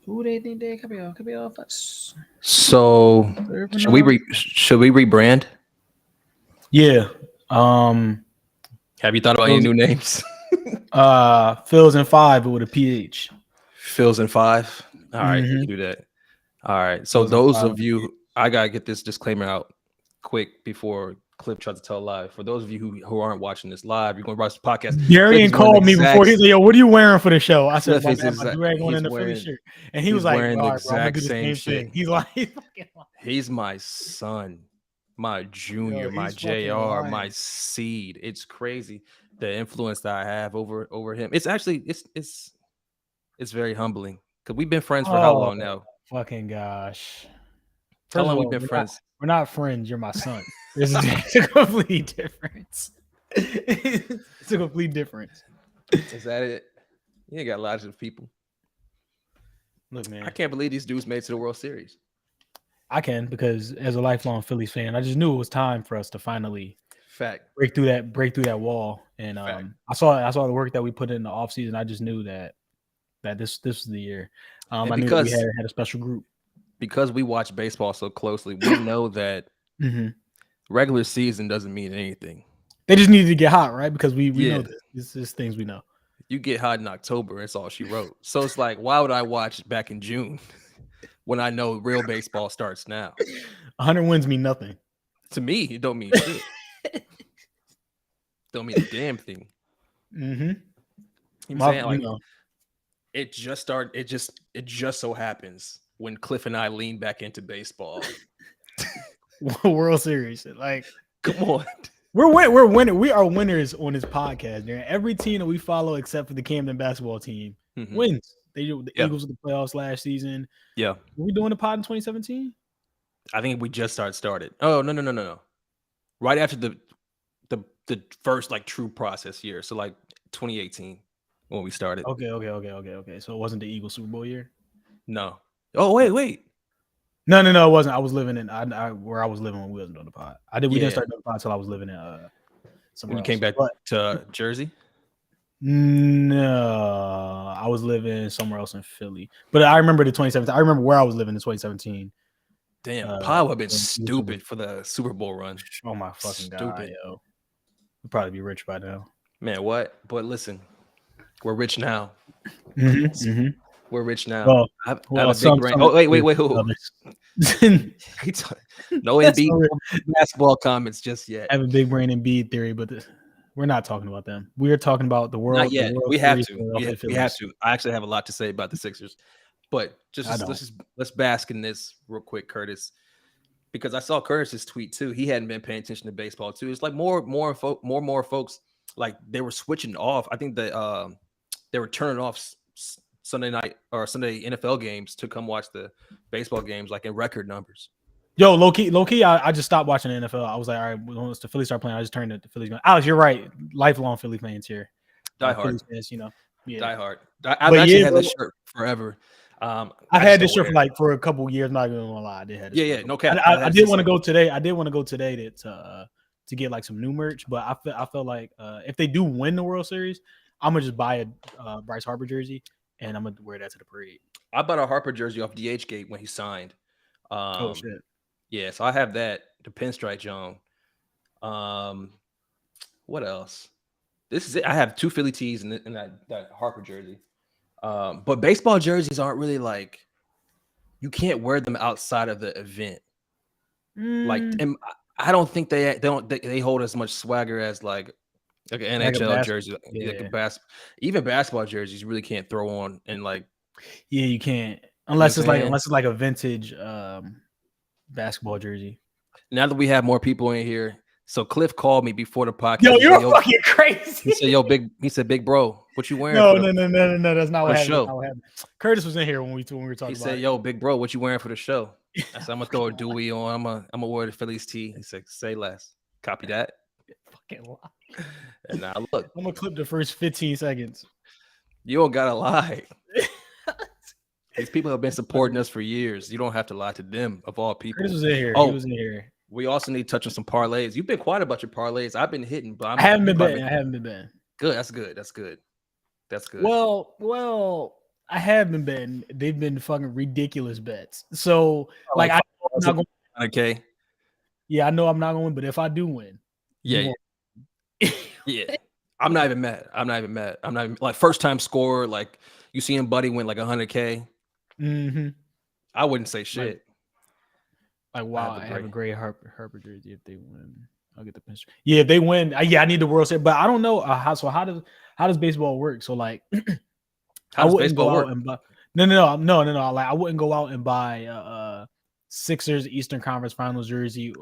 Who they think they could be off? Could be off us. So should we rebrand? Yeah. Um. Have you thought about any new names? Phil's and 5 with a PH. Phil's in 5. All right, we Mhm. can do that. All right. So Phil's and those 5 of you, I gotta get this disclaimer out quick before Cliff tries to tell a lie. For those of you who aren't watching this live, you're going to watch the podcast. Darien called me before. He's like, "Yo, what are you wearing for the show?" I said, "My do-rag on in the Philly shirt," and he was like, "All right, bro, I'm gonna do the same thing." He's like, "He's my son, my junior, my JR, my seed." It's crazy the influence that I have over him. It's actually it's very humbling because we've been friends for how long now? Fucking gosh. How long we've been friends? We're not friends. You're my son. It's a complete difference. It's a complete difference. Is that it? You ain't got lots of people. Look, man, I can't believe these dudes made it to the World Series. I can, because as a lifelong Phillies fan, I just knew it was time for us to finally break through that wall. And I saw the work that we put in the offseason. I just knew that this was the year. I knew that we had a special group. Because we watch baseball so closely, we know that regular season doesn't mean anything. They just needed to get hot, right? Because we know this. This is things we know. You get hot in October, that's all she wrote. So it's like, why would I watch back in June when I know real baseball starts now? 100 wins mean nothing. To me, it don't mean shit. Don't mean a damn thing. Mm-hmm. It just started. It just so happens when Cliff and I lean back into baseball. World Series, like, come on. We're winning. We are winners on this podcast. Every team that we follow, except for the Camden basketball team, wins. They the Eagles of the playoffs last season. Yeah. Were we doing the pod in 2017? I think we just started. Oh, no. Right after the first like true process year. So like 2018 when we started. Okay. So it wasn't the Eagles Super Bowl year? No. Oh, wait. No, it wasn't. I was living in where I was living when we wasn't on the pod. We didn't start doing the pod until I was living in somewhere when you came back to Jersey? No, I was living somewhere else in Philly. But I remember the 2017. I remember where I was living in 2017. Damn, pod would have been stupid for the Super Bowl run. Oh my fucking god, yo. We'd probably be rich by now. Man, what? But listen, we're rich now. We're rich now. Well, I have a big brain. Oh, wait. Who? No Embiid basketball comments just yet. I have a big brain Embiid theory, but we're not talking about them. We are talking about the world. Not yet. World we have to. We have to. I actually have a lot to say about the Sixers, but let's bask in this real quick, Curtis, because I saw Curtis's tweet too. He hadn't been paying attention to baseball too. It's like more folks like they were switching off. I think that they were turning off Sunday night or Sunday NFL games to come watch the baseball games, like in record numbers. Yo, low key, I just stopped watching the NFL. I was like, all right, once the Phillies start playing, I just turned to the Phillies. Alex, you're right. Lifelong Philly fans here. Die hard. Fans, Die hard. I've actually had this shirt forever. I've had this shirt for a couple years. Not even gonna lie, I did have this. No cap. I did want to go today. I did want to go today to get like some new merch, but I felt like if they do win the World Series, I'm gonna just buy a Bryce Harper jersey and I'm gonna wear that to the parade. I bought a Harper jersey off DHgate when he signed. Oh shit. Yeah, so I have that, the pinstripe John. What else? This is it. I have 2 Philly tees in that Harper jersey. But baseball jerseys aren't really like, you can't wear them outside of the event. Like, and I don't think they hold as much swagger as like an NHL jersey, even basketball jerseys. You really can't throw on and like. Yeah, you can't unless it's like a vintage basketball jersey. Now that we have more people in here, so Cliff called me before the podcast. Yo, you're fucking crazy. He said, big bro, what you wearing? No, that's not what happened. Curtis was in here when we were talking. He said, "Yo, big bro, what you wearing for the show?" I said, "I'm gonna throw a Dewey on. I'm gonna wear the Phillies tee." He said, "Say less." Copy that. Fucking lie. And now look, I'm gonna clip the first 15 seconds. You don't gotta lie. These people have been supporting us for years. You don't have to lie to them, of all people. Curtis was in here. He was in here. We also need to touch on some parlays. You've been quiet about your parlays. I've been hitting, but I haven't been betting. Good. That's good. That's good. Well, I have been betting. They've been fucking ridiculous bets. So like I I'm not going. Okay. Yeah, I know I'm not going to win, but if I do win, yeah, yeah. I'm not even mad. I'm not even like first time score. Like you seeing Buddy win like 100K. Mm-hmm. I wouldn't say shit. Like wow, I have a great Herbert jersey if they win. I'll get the pinch. Yeah, if they win, I need the World Series, but I don't know how. So how does baseball work? So like, how does baseball work? And buy. No. Like I wouldn't go out and buy Sixers Eastern Conference Finals jersey.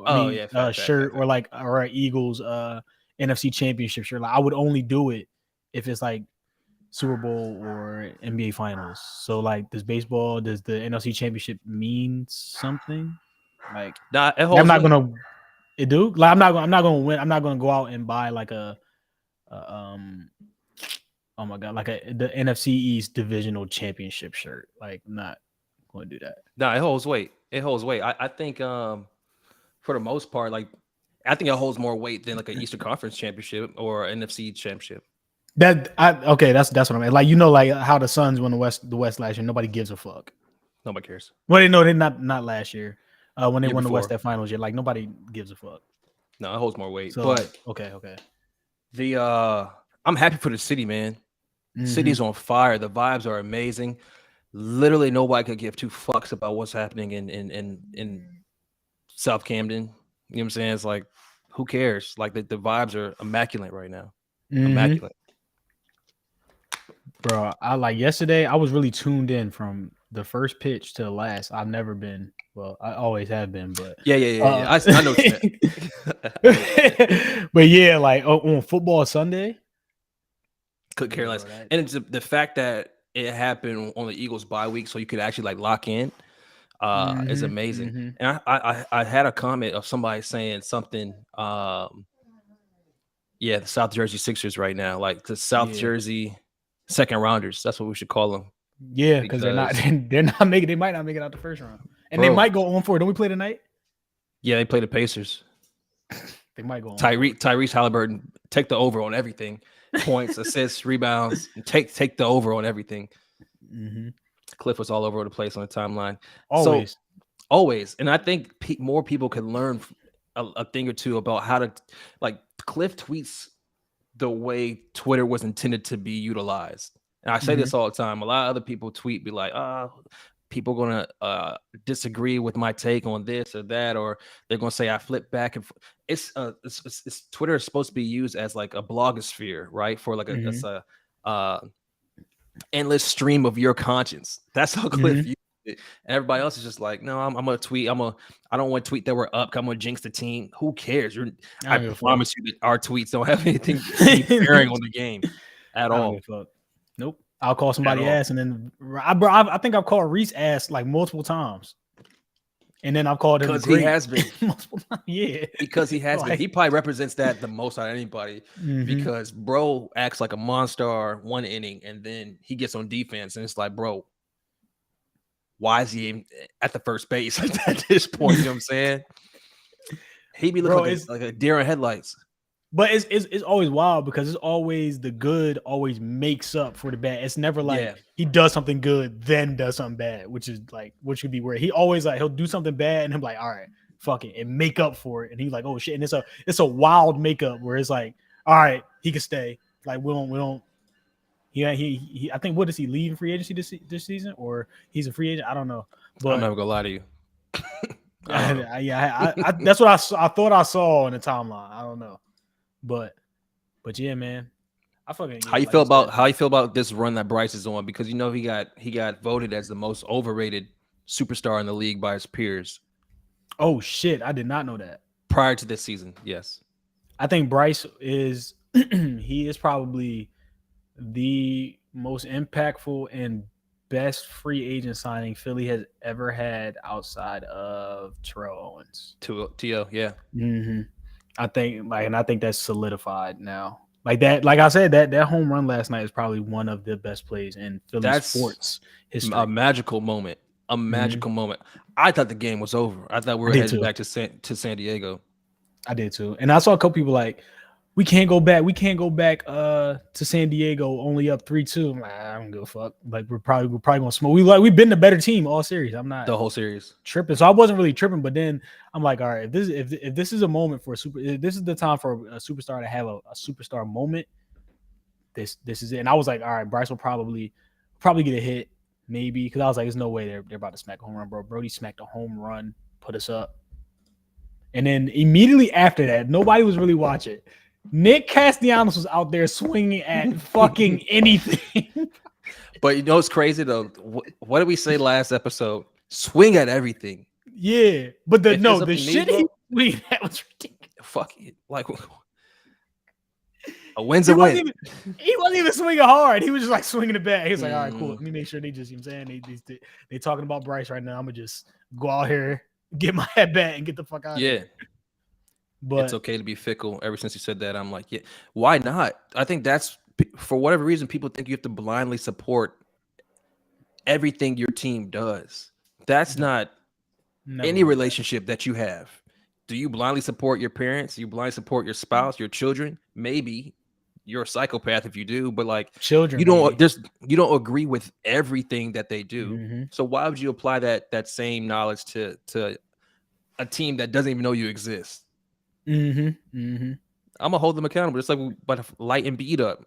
Shirt or like or Eagles NFC Championship shirt. Like I would only do it if it's like Super Bowl or NBA Finals. So like, does the NFC Championship mean something? Like, I'm not gonna. It do like I'm not gonna win. I'm not gonna go out and buy like a oh my god, like the NFC East divisional championship shirt. Like, I'm not going to do that. No, it holds weight. I think for the most part, like I think it holds more weight than like an Eastern Conference championship or NFC championship. That's what I mean. Like, like how the Suns won the West last year. Nobody gives a fuck. Nobody cares. Well, they not last year. When they won the West at finals, like nobody gives a fuck. No, it holds more weight. So, but okay. I'm happy for the city, man. Mm-hmm. City's on fire. The vibes are amazing. Literally nobody could give two fucks about what's happening in South Camden. You know what I'm saying? It's like, who cares? Like the vibes are immaculate right now. Mm-hmm. Immaculate. Bro, yesterday, I was really tuned in from the first pitch to the last. I've never been. Well, I always have been, but yeah. I know what you meant. But yeah, like on football Sunday, could care less. And it's the fact that it happened on the Eagles bye week, so you could actually like lock in, is amazing. Mm-hmm. And I had a comment of somebody saying something. The South Jersey Sixers right now, like the South Jersey second rounders. That's what we should call them. Yeah, because they're not making. They might not make it out the first round, and they might go on for it. Don't we play tonight? Yeah, they play the Pacers. They might go on. Tyrese Halliburton, take the over on everything. Points, assists, rebounds. Take the over on everything. Mm-hmm. Cliff was all over the place on the timeline. Always. And I think more people can learn a thing or two about how to, like, Cliff tweets the way Twitter was intended to be utilized. And I say this all the time. A lot of other people tweet, be like, people going to disagree with my take on this or that, or they're going to say I flip back and it's Twitter is supposed to be used as like a blogosphere, right? For like a endless stream of your conscience. That's how Cliff used it. And everybody else is just like, no, I'm gonna tweet. I don't want to tweet that we're up. I'm gonna jinx the team. Who cares? I promise you that our tweets don't have anything bearing on the game at all. Nope. I'll call somebody ass, and then I think I've called Reese ass like multiple times, and then I've called him because he has been multiple times. Yeah, because he has been. He probably represents that the most out of anybody because bro acts like a monster one inning, and then he gets on defense, and it's like, bro, why is he at the first base at this point? You know what I'm saying? He be looking like a deer in headlights. But it's always wild because it's always the good always makes up for the bad. It's never like he does something good, then does something bad, which could be weird. He always like he'll do something bad and he'll be like, all right, fuck it, and make up for it. And he's like, oh shit. And it's a wild makeup where it's like, all right, he can stay. Like we don't. Yeah, he I think what is he leaving free agency this season, or he's a free agent? I don't know. But I'm never gonna lie to you. I that's what I thought I saw on the timeline. I don't know. But yeah, man. How you feel about this run that Bryce is on? Because he got voted as the most overrated superstar in the league by his peers. Oh shit, I did not know that. Prior to this season, yes. I think Bryce is he is probably the most impactful and best free agent signing Philly has ever had outside of Terrell Owens. T.O., yeah. Mm-hmm. I think that's solidified now. Like that, like I said, that home run last night is probably one of the best plays in Philly sports history. A magical moment. Moment. I thought the game was over. I thought we were heading back to San Diego. I did too. And I saw a couple people like, we can't go back. We can't go back to San Diego only up 3-2. I'm like, I don't give a fuck. Like we're probably gonna smoke. We've been the better team all series. I'm not the whole series tripping. So I wasn't really tripping, but then I'm like, all right, if this is a moment for if this is the time for a superstar to have a superstar moment, this is it. And I was like, all right, Bryce will probably get a hit, maybe, because I was like, there's no way they're about to smack a home run, bro. Brody smacked a home run, put us up. And then immediately after that, nobody was really watching. Nick Castellanos was out there swinging at fucking anything. But you know what's crazy though? What did we say last episode? Swing at everything. Yeah, but the shit he swing at was ridiculous. Fuck it, like a win's a win. He wasn't even swinging hard. He was just like swinging the bat. He was like, all right, cool. Let me make sure they just, you know what I'm saying, they talking about Bryce right now. I'm gonna just go out here, get my at bat, and get the fuck out. Yeah. Of here. But it's okay to be fickle. Ever since you said that, I'm like, yeah, why not? I think that's, for whatever reason, people think you have to blindly support everything your team does. That's not any relationship that you have. Do you blindly support your parents? Do you blindly support your spouse, your children? Maybe you're a psychopath if you do, but like children, you don't agree with everything that they do. Mm-hmm. So why would you apply that same knowledge to a team that doesn't even know you exist? I'm gonna hold them accountable. It's like but light and beat up.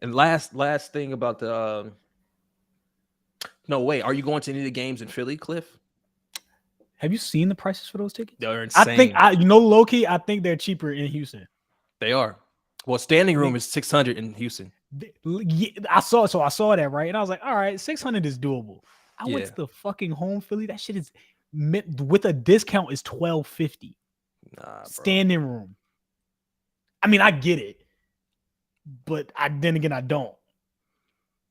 And last thing about the no wait, are you going to any of the games in Philly, Cliff? Have you seen the prices for those tickets? They're insane. I think low key, I think they're cheaper in Houston. They are. Well, standing room is $600 in Houston. I saw that, right? And I was like, all right, $600 is doable. I went to the fucking home Philly. That shit is with a discount is $1,250. Nah, standing room. I mean, I get it, but then again, I don't.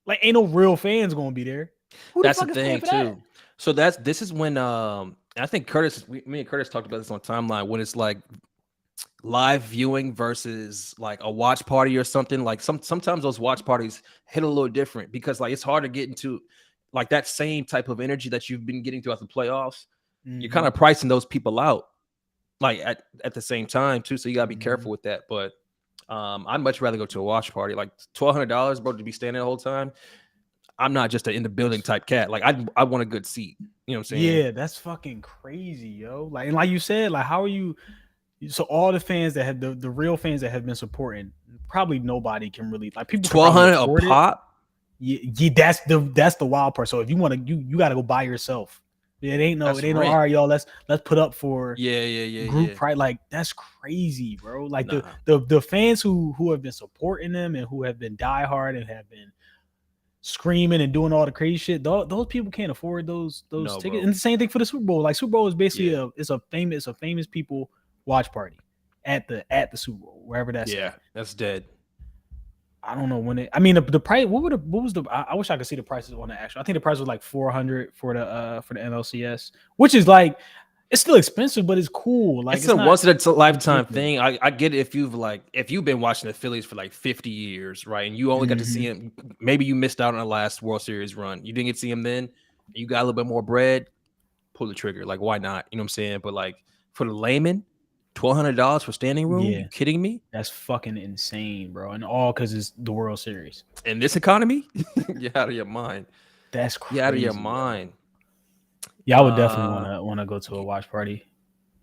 Like, ain't no real fans gonna be there. That's the thing too. So this is when I think me and Curtis talked about this on Timeline, when it's like live viewing versus like a watch party or something. Like sometimes those watch parties hit a little different because like it's hard to get into like that same type of energy that you've been getting throughout the playoffs. Mm-hmm. You're kind of pricing those people out. Like at the same time too, so you gotta be careful with that. But I'd much rather go to a watch party. Like $1,200, bro, to be standing the whole time. I'm not just an in the building type cat. Like I want a good seat. You know what I'm saying? Yeah, that's fucking crazy, yo. Like, and like you said, like how are you? So all the fans that have the real fans that have been supporting, probably nobody can really like people. $1,200 a pop. Yeah, that's the wild part. So if you want to, you got to go by yourself. It ain't no, all right, y'all. Let's put up for group pride. Like that's crazy, bro. Like the fans who have been supporting them and who have been diehard and have been screaming and doing all the crazy shit. Those people can't afford those tickets. Bro. And the same thing for the Super Bowl. Like Super Bowl is basically a famous people watch party at the Super Bowl, wherever that's. Yeah, that's dead. I don't know when it. I mean, the price. What was the? I wish I could see the prices on the actual. I think the price was like $400 for the NLCS, which is like it's still expensive, but it's cool. Like it's a once in a lifetime thing. I get it if you've been watching the Phillies for like 50 years, right? And you only got to see him. Maybe you missed out on the last World Series run. You didn't get to see him then. You got a little bit more bread. Pull the trigger. Like why not? You know what I'm saying? But like for the layman. $1,200 for standing room? Yeah. You kidding me? That's fucking insane, bro. And all because it's the World Series. In this economy? You're out of your mind. That's crazy. You're out of your mind. Yeah, I would definitely want to go to a watch party.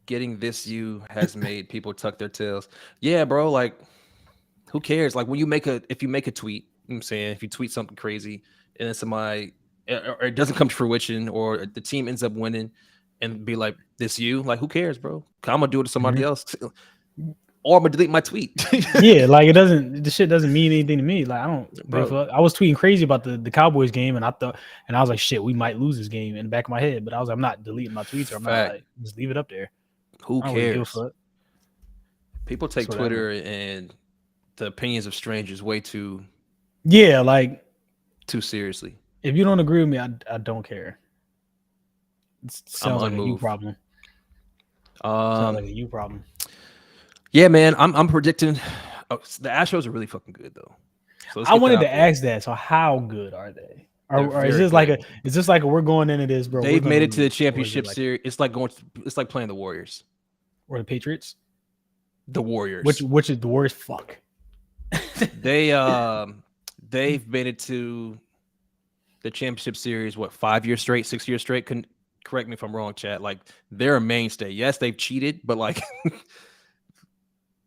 Getting this has made people tuck their tails. Yeah, bro. Like, who cares? Like when if you make a tweet, you know what I'm saying, if you tweet something crazy and then somebody or it doesn't come to fruition or the team ends up winning. And be like, this you? Like, who cares, bro? I'm gonna do it to somebody else, or I'm gonna delete my tweet. Yeah, like the shit doesn't mean anything to me. Like, I don't. Bro. I was tweeting crazy about the Cowboys game, and I was like, shit, we might lose this game in the back of my head. But I was like, I'm not deleting my tweets, or I'm not like, just leave it up there. Who cares? Really people take Twitter and the opinions of strangers way too. Yeah, like too seriously. If you don't agree with me, I don't care. Sounds like a you problem. Sounds like a you problem. Yeah, man. I'm predicting. The Astros are really fucking good though. So I wanted to ask that. So how good are they? Or is this like we're going into this, bro? They've made it to the championship series. It's like playing the Warriors or the Patriots. The Warriors. Which is the Warriors? Fuck. They've made it to the championship series, 5 years straight, 6 years straight. Couldn't correct me if I'm wrong, chat. Like, they're a mainstay. Yes, they've cheated, but like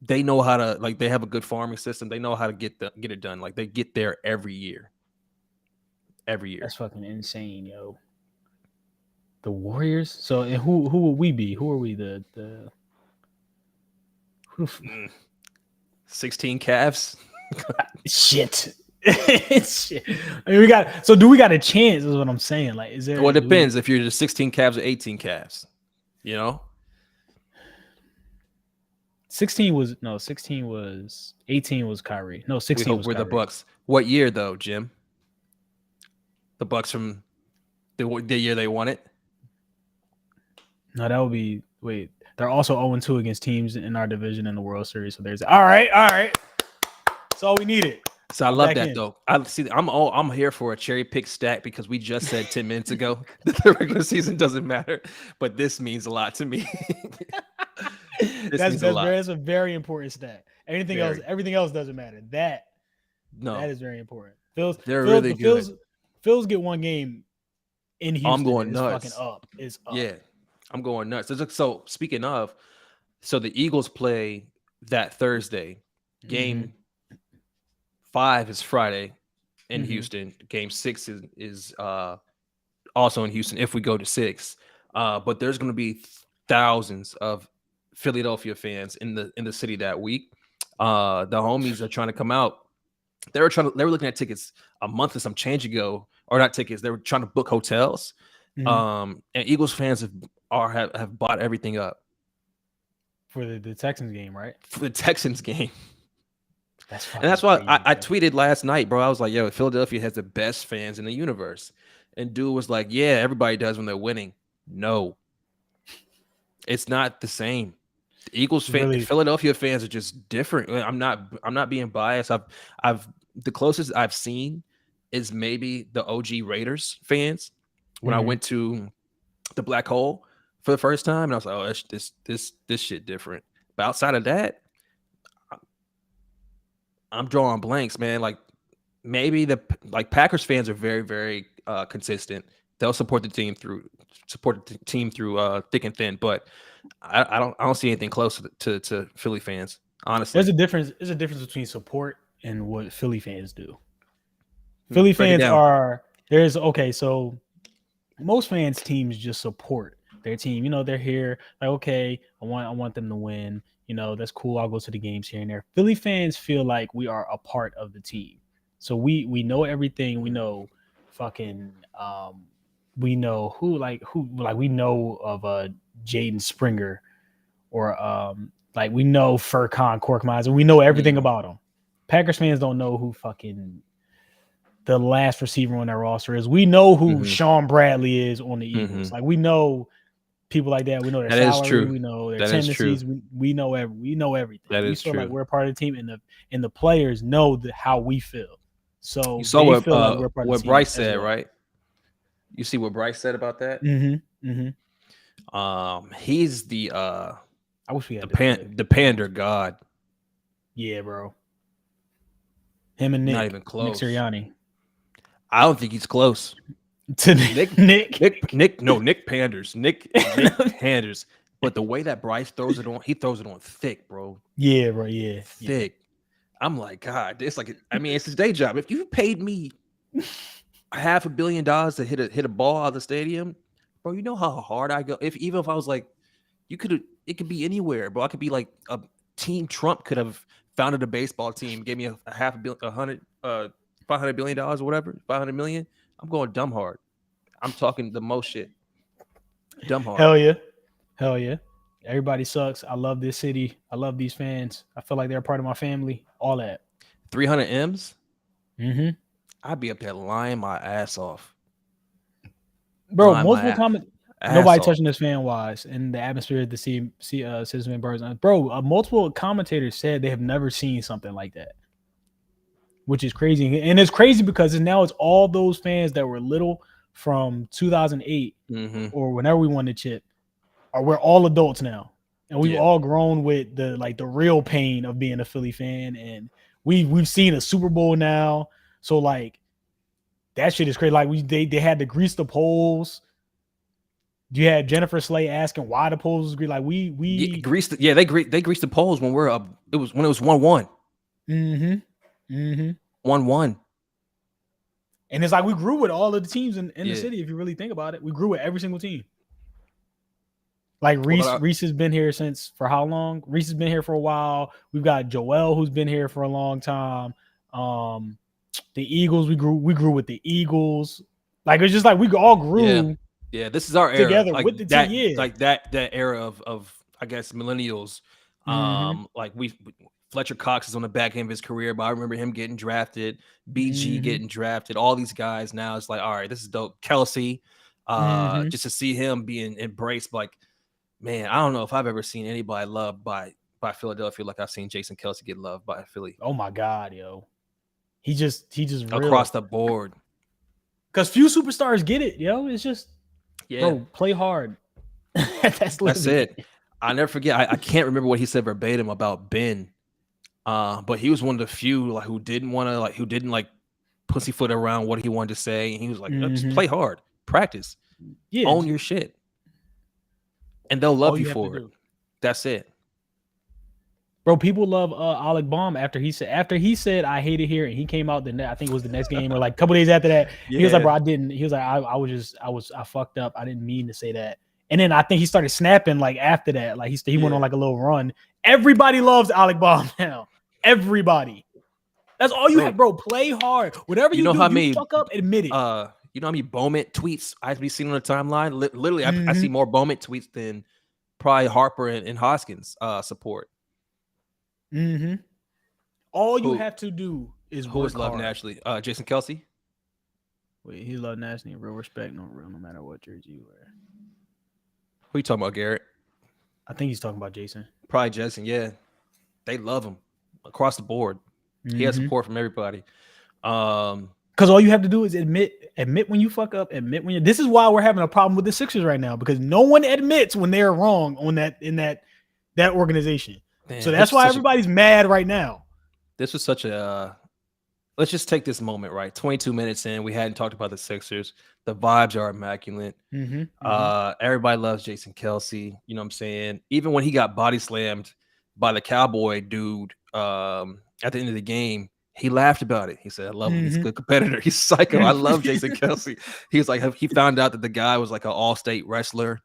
they know how to, like, they have a good farming system. They know how to get it done. Like, they get there every year. Every year. That's fucking insane, yo. The Warriors. So, and who would we be? Who are we? The 16 Cavs. Shit. Shit. I mean, we got a chance? Is what I'm saying. Like, is there? Well, it depends if you're the 16 Cavs or 18 Cavs. You know, 18 was Kyrie. No, 16 was Kyrie. The Bucks. What year though, Jim? The Bucks from the year they won it. No, that would be They're also 0-2 against teams in our division in the World Series. So there's all right. That's all we needed. So I love that though. I'm here for a cherry pick stack because we just said 10 minutes ago that the regular season doesn't matter, but this means a lot to me. That's a very important stat. Everything else doesn't matter. That is very important. Phil's get one game in Houston. I'm going nuts. Fucking up. It's up. Yeah, I'm going nuts. So speaking of, the Eagles play that Thursday. Game 5 is Friday in Houston. Game 6 is also in Houston if we go to 6. But there's going to be thousands of Philadelphia fans in the city that week. The homies are trying to come out. They were looking at tickets a month and some change ago, or not tickets. They were trying to book hotels. And Eagles fans have bought everything up for the Texans game, right? For the Texans game. That's why I tweeted last night, bro. I was like, yo, Philadelphia has the best fans in the universe. And dude was like, yeah, everybody does when they're winning. No, it's not the same. The Philadelphia fans are just different. I'm not being biased. The closest I've seen is maybe the OG Raiders fans when I went to the Black Hole for the first time, and I was like, oh, this shit different. But outside of that, I'm drawing blanks, man. Like, maybe Packers fans are very, very consistent. They'll support the team through thick and thin. But I don't see anything close to Philly fans. Honestly, there's a difference between support and what Philly fans do. Philly fans so most fans' teams just support their team. You know, they're here like, okay, I want them to win. You know, that's cool. I'll go to the games here and there. Philly fans feel like we are a part of the team. So we know everything. We know fucking we know who we know of Jaden Springer or we know Furkan Korkmaz, and we know everything about him. Packers fans don't know who fucking the last receiver on their roster is. We know who Sean Bradley is on the Eagles. Like, we know people like that. We know their salary. We know their tendencies. We know everything. We feel like we're a part of the team, and the players know how we feel. So you saw what Bryce said, right? You see what Bryce said about that? He's the I wish we had the pander god. Yeah, bro. Him and Nick. Not even close. Nick Sirianni. I don't think he's close. To Nick. No, Nick panders. Nick panders. But the way that Bryce throws it on, he throws it on thick, bro. Yeah, bro. Yeah. Thick. I'm like, God, it's like, I mean, it's his day job. If you paid me $500 million to hit a ball out of the stadium, bro, you know how hard I go. Even if I was like, it could be anywhere, bro. I could be like a team. Trump could have founded a baseball team, gave me a $500 million or whatever, 500 million. I'm going dumb hard. I'm talking the most shit. Dumb hard. Hell yeah. Everybody sucks. I love this city. I love these fans. I feel like they're a part of my family. All that. 300 M's? I'd be up there lying my ass off. Bro, multiple comments. Nobody touching this fan wise in the atmosphere of the Citizen Birds. Bro, multiple commentators said they have never seen something like that, which is crazy. And it's crazy because it's all those fans that were little from 2008 or whenever we won the chip, or we're all adults now. And we've all grown with the real pain of being a Philly fan, and we've seen a Super Bowl now. So like that shit is crazy. Like they had to grease the poles. You had Jennifer Slay asking why the polls was greased. Like we greased. They greased the polls when we're up. It was 1-1. Mm-hmm. Mm-hmm. 1-1. And it's like we grew with all of the teams in the city. If you really think about it, we grew with every single team. Like Reese has been here for how long? Reese has been here for a while. We've got Joel who's been here for a long time. The Eagles, we grew with the Eagles. Like it's just like we all grew. Yeah, this is our era. Together like with the that, team. Like that era of I guess millennials. Like Fletcher Cox is on the back end of his career, but I remember him getting drafted, BG getting drafted. All these guys now, it's like, all right, this is dope. Kelsey, just to see him being embraced, like, man, I don't know if I've ever seen anybody loved by Philadelphia like I've seen Jason Kelsey get loved by Philly. Oh my God, yo. He just across the board. Because few superstars get it, yo. It's just, bro, play hard. That's it. I never forget. I can't remember what he said verbatim about Ben. But he was one of the few who didn't pussyfoot around what he wanted to say. And he was like, just play hard, practice, own your shit. And they'll love you for it. That's it. Bro, people love Alec Baum after he said I hate it here, and he came out I think it was the next game or like a couple days after that. He was like, bro, I didn't. He was like, I fucked up. I didn't mean to say that. And then I think he started snapping like after that. Like he went on like a little run. Everybody loves Alec Baum now. Everybody. That's all you have, bro. Play hard. Whatever you do, you fuck up, admit it. You know how many Bowman tweets I've been seeing on the timeline? Literally, I see more Bowman tweets than probably Harper and Hoskins support. Mm-hmm. All you have to do is who is loved nationally? Jason Kelsey. Wait, he loved nationally. Real respect, no matter what jersey you wear. Who you talking about, Garrett? I think he's talking about Jason. Probably Jason. Yeah, they love him across the board. He has support from everybody. Because all you have to do is admit when you fuck up. Admit when you. This is why we're having a problem with the Sixers right now, because no one admits when they're wrong in that organization. Man, so that's why everybody's mad right now. This was such a. Let's just take this moment, right? 22 minutes in, we hadn't talked about the Sixers. The vibes are immaculate. Everybody loves Jason Kelsey. You know what I'm saying? Even when he got body slammed by the Cowboy dude at the end of the game, he laughed about it. He said, I love him. He's a good competitor. He's psycho. I love Jason Kelsey. He was like, he found out that the guy was like an all-state wrestler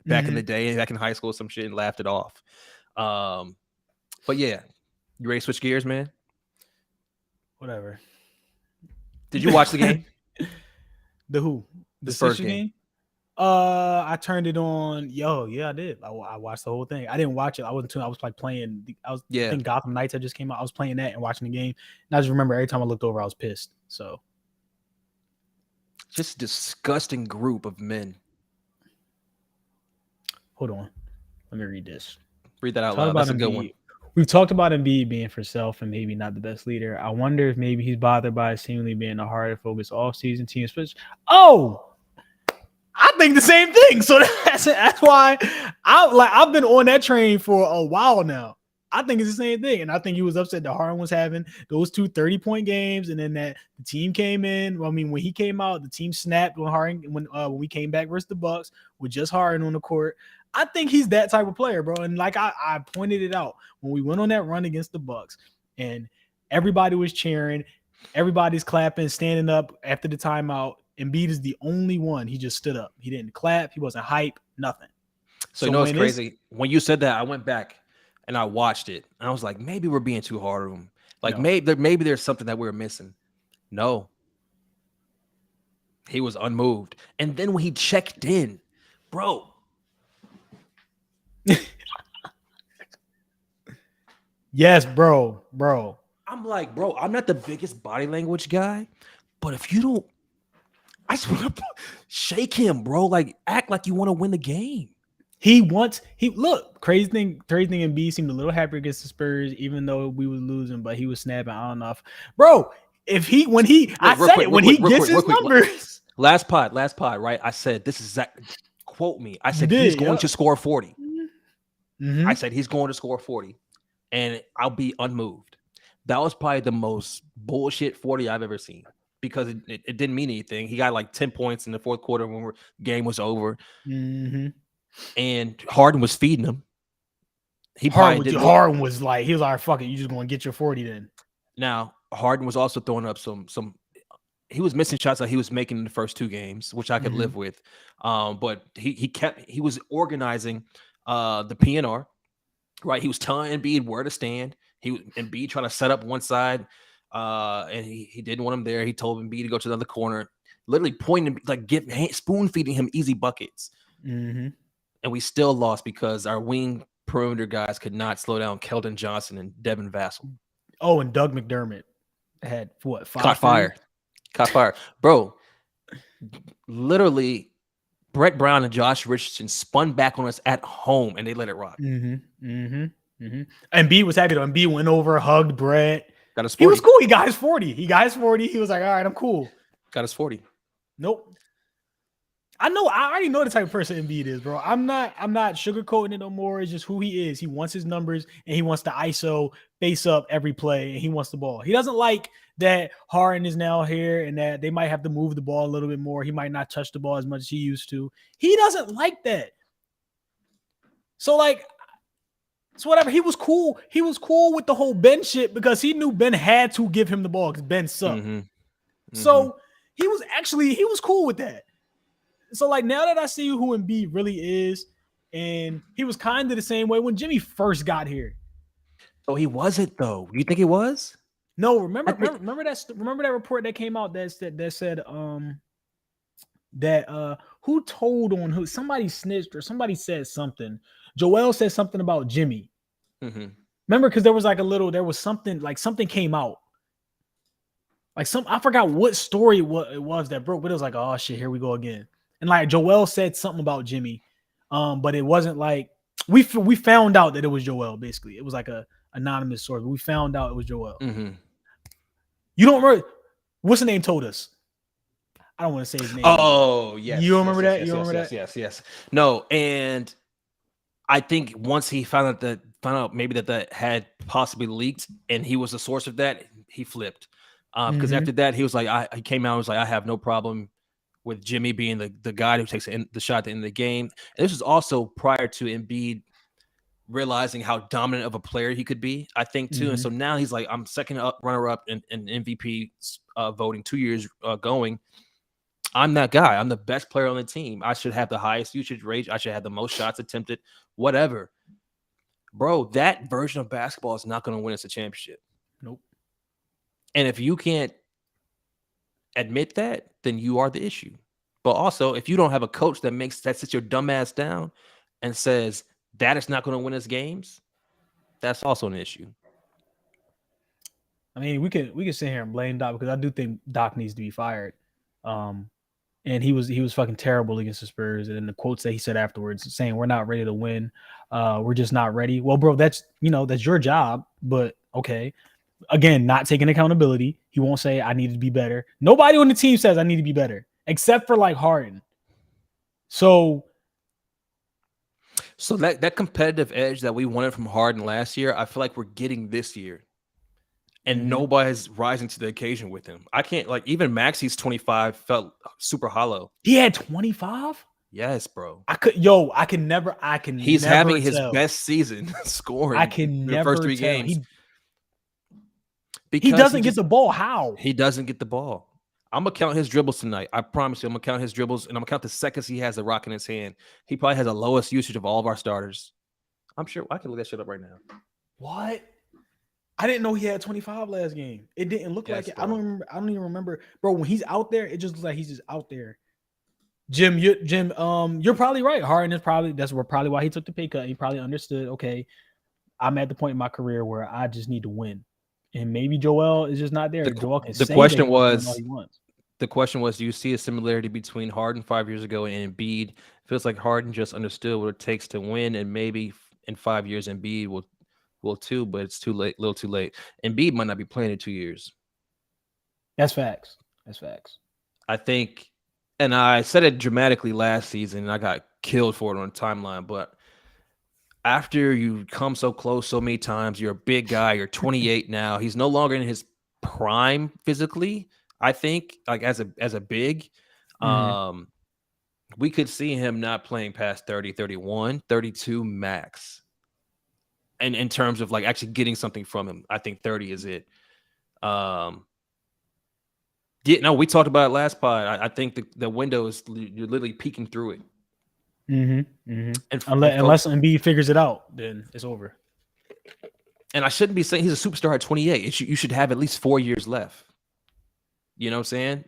back in the day, back in high school, some shit, and laughed it off. But yeah, you ready to switch gears, man? Whatever. Did you watch the game? The who? The first game? I turned it on. Yeah, I did. I watched the whole thing. I didn't watch it. I was like playing. I think Gotham Knights had just came out. I was playing that and watching the game. And I just remember every time I looked over, I was pissed. So, just a disgusting group of men. Hold on, let me read this. Read that out loud. That's a good one. We've talked about Embiid being for self and maybe not the best leader. I wonder if maybe he's bothered by seemingly being a hard to focus off-season team switch. Oh, I think the same thing. So that's why I've been on that train for a while now. I think it's the same thing. And I think he was upset that Harden was having those 2 30-point games, and then that the team came in. I mean, when he came out, the team snapped when we came back versus the Bucks with just Harden on the court. I think he's that type of player, bro. And like I pointed it out when we went on that run against the Bucks, and everybody was cheering, everybody's clapping, standing up after the timeout. Embiid is the only one. He just stood up. He didn't clap. He wasn't hype. Nothing. So you know what's crazy? When you said that, I went back and I watched it, and I was like, maybe we're being too hard on him. Like maybe there's something that we're missing. No, he was unmoved. And then when he checked in, bro. Yes, bro. I'm like, bro, I'm not the biggest body language guy, but if you don't, I just want to shake him, bro. Like, act like you want to win the game. Crazy thing, Embiid seemed a little happy against the Spurs, even though we were losing, but he was snapping. I don't know bro, when he gets his numbers. Last pod, right? I said, this is quote me. I said, he's going to score 40. Mm-hmm. I said he's going to score 40, and I'll be unmoved. That was probably the most bullshit 40 I've ever seen because it didn't mean anything. He got like 10 points in the fourth quarter when game was over, and Harden was feeding him. Harden was like, he was like, fuck it, you just going to get your 40 then. Now, Harden was also throwing up some he was missing shots that he was making in the first 2 games, which I could live with. But he was organizing the PNR, right? He was telling Embiid where to stand. Embiid trying to set up one side, and he didn't want him there. He told Embiid to go to the other corner, literally pointing, like spoon feeding him easy buckets. And we still lost because our wing perimeter guys could not slow down Keldon Johnson and Devin Vassell. Oh, and Doug McDermott had what? 5 Caught fire. Caught fire. Bro, literally, Brett Brown and Josh Richardson spun back on us at home, and they let it rock. And B was happy though. And B went over, hugged Brett. Got his 40. He was cool. He got his 40. He was like, all right, I'm cool. Got his 40. Nope. I already know the type of person Embiid is, bro. I'm not sugarcoating it no more. It's just who he is. He wants his numbers and he wants to ISO face up every play and he wants the ball. He doesn't like that Harden is now here and that they might have to move the ball a little bit more. He might not touch the ball as much as he used to. He doesn't like that. So like, it's whatever. He was cool. He was cool with the whole Ben shit because he knew Ben had to give him the ball because Ben sucked. So he was cool with that. So, like, now that I see who Embiid really is, and he was kind of the same way when Jimmy first got here. Oh, he wasn't, though. You think he was? No, remember that report that came out that said who told on who? Somebody snitched or somebody said something. Joel said something about Jimmy. Remember, because there was something came out. Like I forgot what story it was that broke, but it was like, oh shit, here we go again. And like Joel said something about Jimmy, but it wasn't like we found out that it was Joel. Basically, it was like a anonymous source. But we found out it was Joel. You don't remember? What's the name told us? I don't want to say his name. Oh yes, you remember that? Yes, you remember that? Yes. No, and I think once he found out maybe that had possibly leaked, and he was the source of that, he flipped. Because after that, he was like, he came out and was like, I have no problem with Jimmy being the guy who takes the shot at the end of the game. And this was also prior to Embiid realizing how dominant of a player he could be, I think, too. And so now he's like, I'm second runner-up in MVP voting 2 years going. I'm that guy. I'm the best player on the team. I should have the highest usage rate. I should have the most shots attempted, whatever. Bro, that version of basketball is not going to win us a championship. Nope. And if you can't admit that, then you are the issue. But also, if you don't have a coach that sits your dumb ass down and says that is not going to win us games, that's also an issue. I mean, we can sit here and blame Doc because I do think Doc needs to be fired. And he was fucking terrible against the Spurs. And then the quotes that he said afterwards saying we're not ready to win. We're just not ready. Well, bro, that's your job, but okay. Again, not taking accountability. He won't say I need to be better. Nobody on the team says I need to be better, except for like Harden. So that competitive edge that we wanted from Harden last year, I feel like we're getting this year. And nobody's rising to the occasion with him. I can't, like, even Maxi's 25 felt super hollow. He had 25? Yes, bro. He's having his best season scoring. I can never the first 3 games. He doesn't get the ball. How? He doesn't get the ball. I'm going to count his dribbles tonight. I promise you, I'm going to count his dribbles, and I'm going to count the seconds he has the rock in his hand. He probably has the lowest usage of all of our starters. I'm sure I can look that shit up right now. What? I didn't know he had 25 last game. It didn't look like it. Bro. I don't even remember. Bro, when he's out there, it just looks like he's just out there. Jim, you're probably right. Harden is probably why he took the pay cut. He probably understood, okay, I'm at the point in my career where I just need to win. And maybe Joel is just not there. The question was, do you see a similarity between Harden 5 years ago and Embiid? It feels like Harden just understood what it takes to win, and maybe in 5 years Embiid will too, but it's too late, a little too late. Embiid might not be playing in 2 years. That's facts. I think, and I said it dramatically last season, and I got killed for it on the timeline, but after you come so close so many times, you're a big guy. You're 28 now. He's no longer in his prime physically. I think, like as a big, we could see him not playing past 30, 31, 32 max. And in terms of like actually getting something from him, I think 30 is it. Yeah, no, we talked about it last pod. I think the window is, you're literally peeking through it. And unless Embiid figures it out, then it's over. And I shouldn't be saying he's a superstar at 28. You should have at least 4 years left. You know what I'm saying?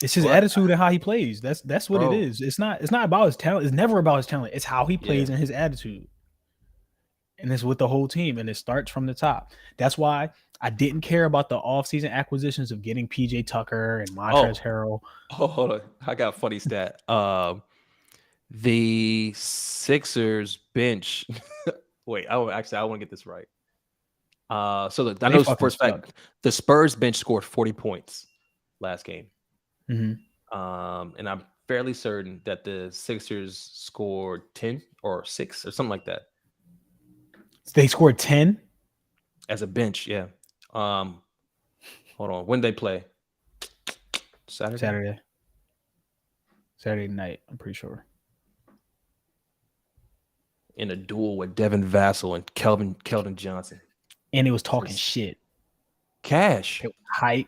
It's his attitude and how he plays. That's what it is. It's not about his talent. It's never about his talent. It's how he plays and his attitude. And it's with the whole team. And it starts from the top. That's why I didn't care about the offseason acquisitions of getting PJ Tucker and Montrezl Harrell. Oh, hold on. I got a funny stat. The Sixers bench. Wait, I want to get this right. So I know for a fact the Spurs bench scored 40 points last game. And I'm fairly certain that the Sixers scored 10 or 6 or something like that. They scored 10 as a bench, yeah. Hold on. When they play? Saturday night, I'm pretty sure. In a duel with Devin Vassell and Keldon Johnson. And he was talking shit. Cash. Hype.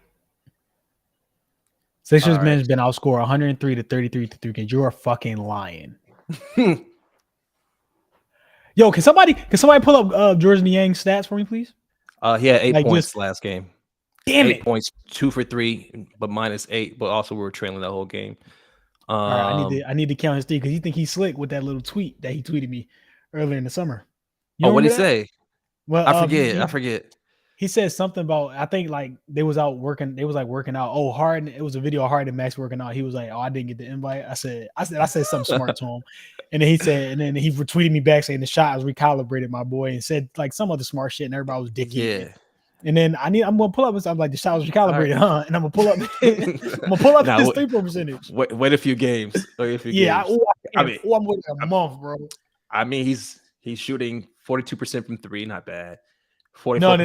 Sixers men's been outscored 103 to 33 to 3 games. You're a fucking lying. Yo, can somebody pull up Jordan Niang's stats for me, please? He had 8 points last game. Damn 8 points, 2 for 3, but -8. But also we were trailing that whole game. All right, I need to count his 3 because you think he's slick with that little tweet that he tweeted me earlier in the summer. What did he say? Well, I forget. He said something about, I think like they was out working. They was like working out. Oh, Harden. It was a video of Harden and Max working out. He was like, "Oh, I didn't get the invite." I said something smart to him, and then he said, and then he retweeted me back saying the shot was recalibrated, my boy, and said like some other smart shit, and everybody was dicking. Yeah. And then I'm gonna pull up and I'm like, the shot was recalibrated, huh? And I'm gonna pull up his 3-point percentage. Wait a few games. I'm waiting a month, bro. I mean, he's shooting 42% from 3, not bad. 44%. No.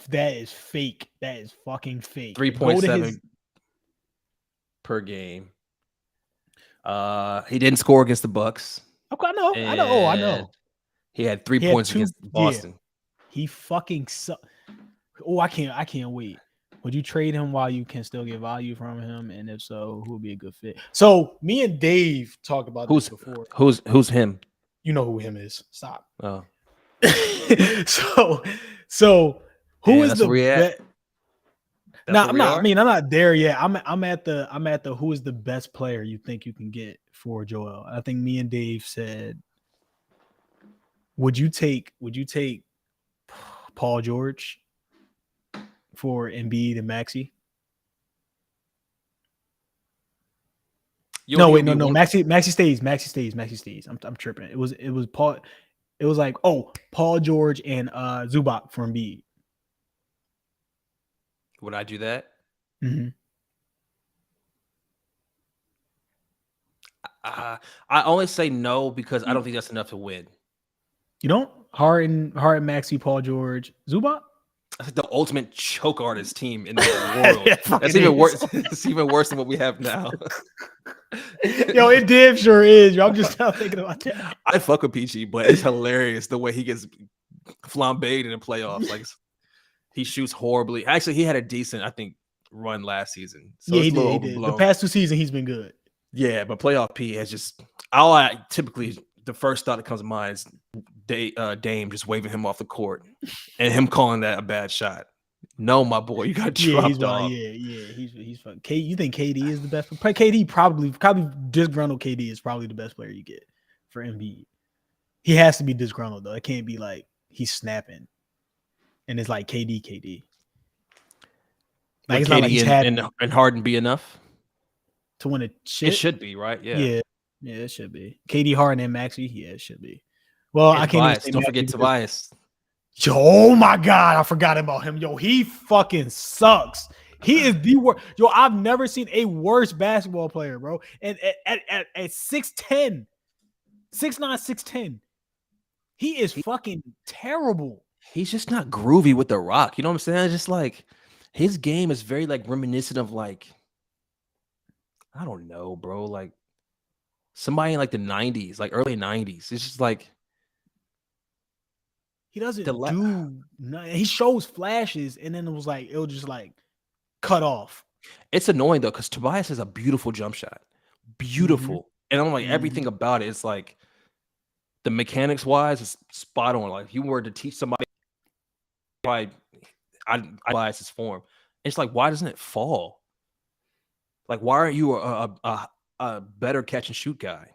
That is fake. That is fucking fake. 3.7 per game. He didn't score against the Bucks. Okay, I know. He had 3 points against Boston. Yeah. He fucking sucked. Oh, I can't wait. Would you trade him while you can still get value from him? And if so, who would be a good fit? So me and Dave talked about this before. Who's him? You know who him is. Stop. Oh. so who is the best? I'm not there yet. I'm at the who is the best player you think you can get for Joel. I think me and Dave said, would you take Paul George for Embiid and Maxey? No. Maxey stays. I'm tripping. It was Paul. It was like, Paul George and Zubac for Embiid. Would I do that? Mm-hmm. I only say no because I don't think that's enough to win. You don't? Harden, Maxey, Paul George, Zubac? That's the ultimate choke artist team in the world. That's even worse. It's even worse than what we have now. Yo, it damn sure is. I'm just now thinking about that. I fuck with PG, but it's hilarious the way he gets flambéed in the playoffs. Like he shoots horribly. Actually, he had a decent, I think, run last season. So yeah, he did. The past 2 seasons, he's been good. Yeah, but playoff P has just the first thought that comes to mind is Dame just waving him off the court and him calling that a bad shot. No, my boy, you got dropped off. He's fucking. You think KD is the best? KD probably disgruntled. KD is probably the best player you get for Embiid. He has to be disgruntled though. It can't be like he's snapping, and it's like KD. Like it's not like he's and Harden be enough to win a shit. It should be, right? Yeah, it should be. KD, Harden, and Maxey. Yeah, it should be. Well, I can't. Don't forget Tobias. Yo, oh my God, I forgot about him. Yo, he fucking sucks. He is the worst. Yo, I've never seen a worse basketball player, bro. And at 6'10", 6'9", 6'10". He is fucking terrible. He's just not groovy with the rock. You know what I'm saying? It's just like his game is very like reminiscent of like, I don't know, bro. Like somebody in like the 90s, like early 90s. It's just like he doesn't do nothing. He shows flashes, and then it'll just like cut off. It's annoying though, because Tobias has a beautiful jump shot. Beautiful. And I'm like, everything about it, it's like the mechanics wise is spot on. Like if you were to teach somebody I bias his form. It's like, why doesn't it fall? Like, why aren't you a better catch and shoot guy?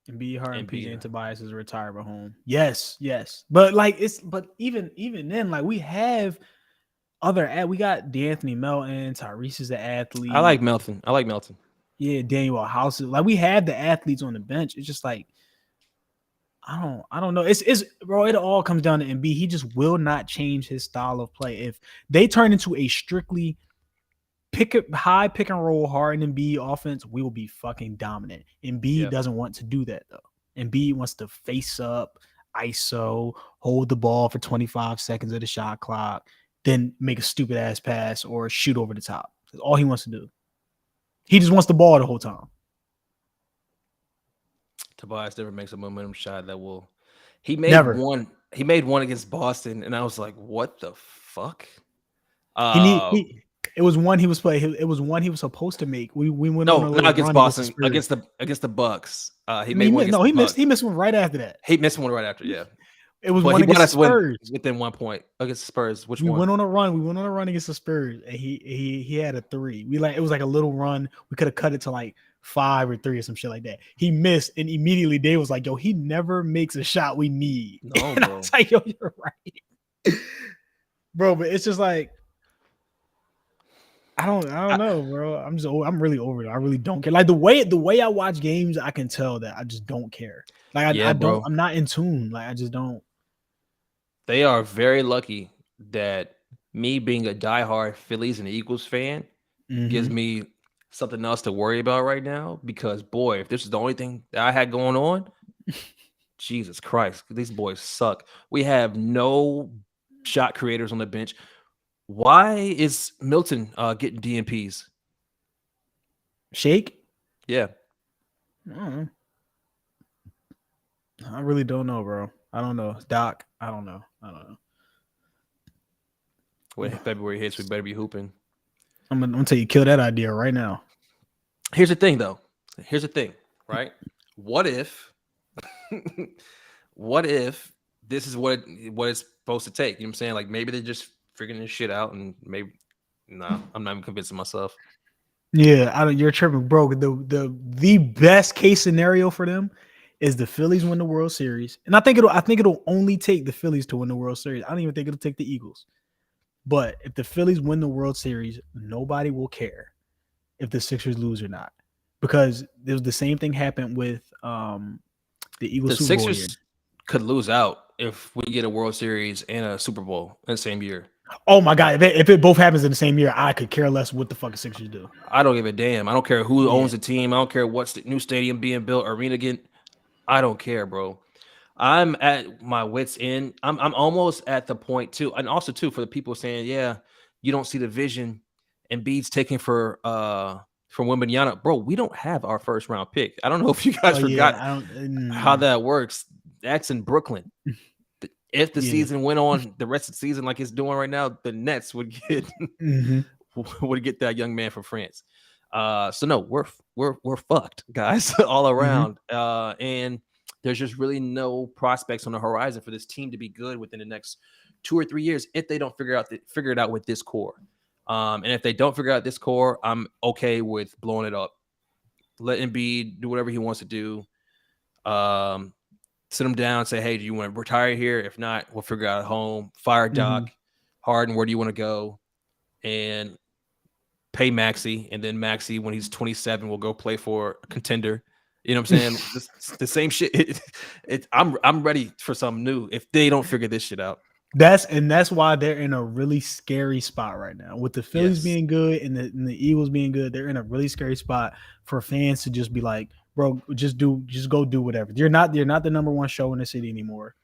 And B. Hart and PJ and Tobias is retired at home. Yes. But like even then, like we have we got D'Anthony Melton, Tyrese is an athlete. I like Melton. Yeah, Daniel House. Like we have the athletes on the bench. It's just like I don't know. It's bro, it all comes down to Embiid. He just will not change his style of play. If they turn into a strictly pick and roll hard and Embiid offense, we will be fucking dominant. Embiid doesn't want to do that though. Embiid wants to face up, ISO, hold the ball for 25 seconds of the shot clock, then make a stupid ass pass or shoot over the top. That's all he wants to do. He just wants the ball the whole time. Tobias never makes a momentum shot that will. He made one against Boston, and I was like, "What the fuck?" It was one he was playing. It was one he was supposed to make. We went not against Boston, against the Bucks. He missed one right after that. He missed one right after. Yeah, it was one against the Spurs within 1 point against the Spurs. We went on a run against the Spurs, and he had a 3. It was like a little run. We could have cut it to like 5 or 3 or some shit like that. He missed, and immediately Dave was like, "Yo, he never makes a shot we need." No, and bro. I was like, "Yo, you're right, bro." But it's just like I don't know, bro. I'm really over it. I really don't care. Like the way I watch games, I can tell that I just don't care. Like I'm not in tune. Like I just don't. They are very lucky that me being a diehard Phillies and Eagles fan gives me something else to worry about right now. Because boy, if this is the only thing that I had going on, Jesus Christ, these boys suck. We have no shot creators on the bench. Why is Milton getting DNPs? Shake? Yeah. I really don't know, bro. I don't know. Doc, I don't know. When February hits, we better be hooping. I'm gonna tell you, kill that idea right now. Here's the thing, though. Right? What if this is what it's supposed to take? You know what I'm saying? Like maybe they're just figuring this shit out, and maybe I'm not even convincing myself. Yeah, you're tripping, bro. The best case scenario for them is the Phillies win the World Series, and I think it'll only take the Phillies to win the World Series. I don't even think it'll take the Eagles. But if the Phillies win the World Series, nobody will care if the Sixers lose or not, because there's the same thing happened with the Eagles. The Sixers could lose out if we get a World Series and a Super Bowl in the same year. Oh my God! If it both happens in the same year, I could care less what the fucking Sixers do. I don't give a damn. I don't care who owns the team. I don't care what's the new stadium being built, arena again. I don't care, bro. I'm at my wits' end. I'm almost at the point too, and also too for the people saying, "Yeah, you don't see the vision." And Embiid's taking from Wembanyama, bro. We don't have our first round pick. I don't know if you guys forgot how that works. That's in Brooklyn. If the season went on the rest of the season like it's doing right now, the Nets would get would get that young man from France. So no, we're fucked, guys, all around. And there's just really no prospects on the horizon for this team to be good within the next 2 or 3 years if they don't figure it out with this core. And if they don't figure out this core, I'm okay with blowing it up. Let Embiid do whatever he wants to do. Sit him down and say, hey, do you want to retire here? If not, we'll figure out at home. Fire Doc, Harden, where do you want to go? And pay Maxey. And then Maxey, when he's 27, will go play for a contender. You know what I'm saying? The same shit. I'm ready for something new if they don't figure this shit out. That's why they're in a really scary spot right now. With the Phillies being good and the Eagles being good, they're in a really scary spot for fans to just be like, bro, just go do whatever. You're not the number one show in the city anymore.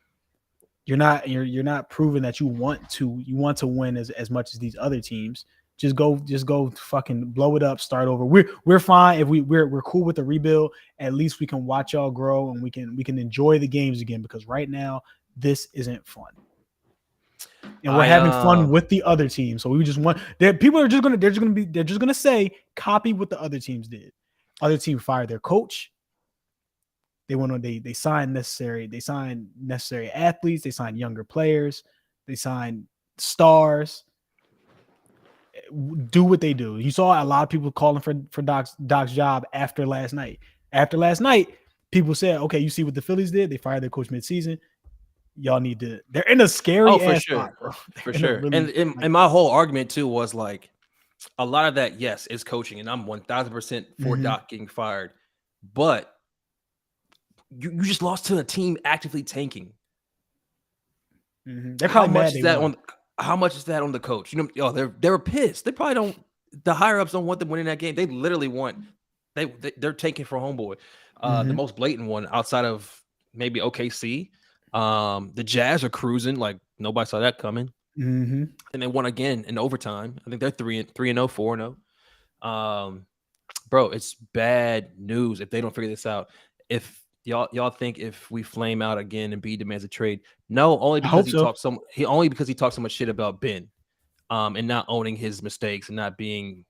You're not proving that you want to win as much as these other teams. Just go fucking blow it up, start over. We're fine if we're cool with the rebuild. At least we can watch y'all grow and we can enjoy the games again, because right now this isn't fun. And we're having fun with the other team. So we just want people are just gonna say copy what the other teams did. Other team fired their coach. They signed necessary athletes, they signed younger players, they signed stars. Do what they do. You saw a lot of people calling for Doc's job after last night. After last night, people said, okay, you see what the Phillies did? They fired their coach midseason. Y'all need to. They're in a scary spot, bro. For sure. Really, and my whole argument too was like a lot of that, yes, is coaching, and I'm 1000% for Doc getting fired, but you just lost to a team actively tanking. They're probably how much is that on the coach? You know, they were pissed. They probably don't. The higher ups don't want them winning that game. They literally want they're tanking for homeboy. The most blatant one outside of maybe OKC. The Jazz are cruising like nobody saw that coming, and they won again in overtime. I think they're 3-0, 4-0. Bro, it's bad news if they don't figure this out. If y'all think if we flame out again and Embiid demands a trade, no, only because he talked so much shit about Ben, and not owning his mistakes and not being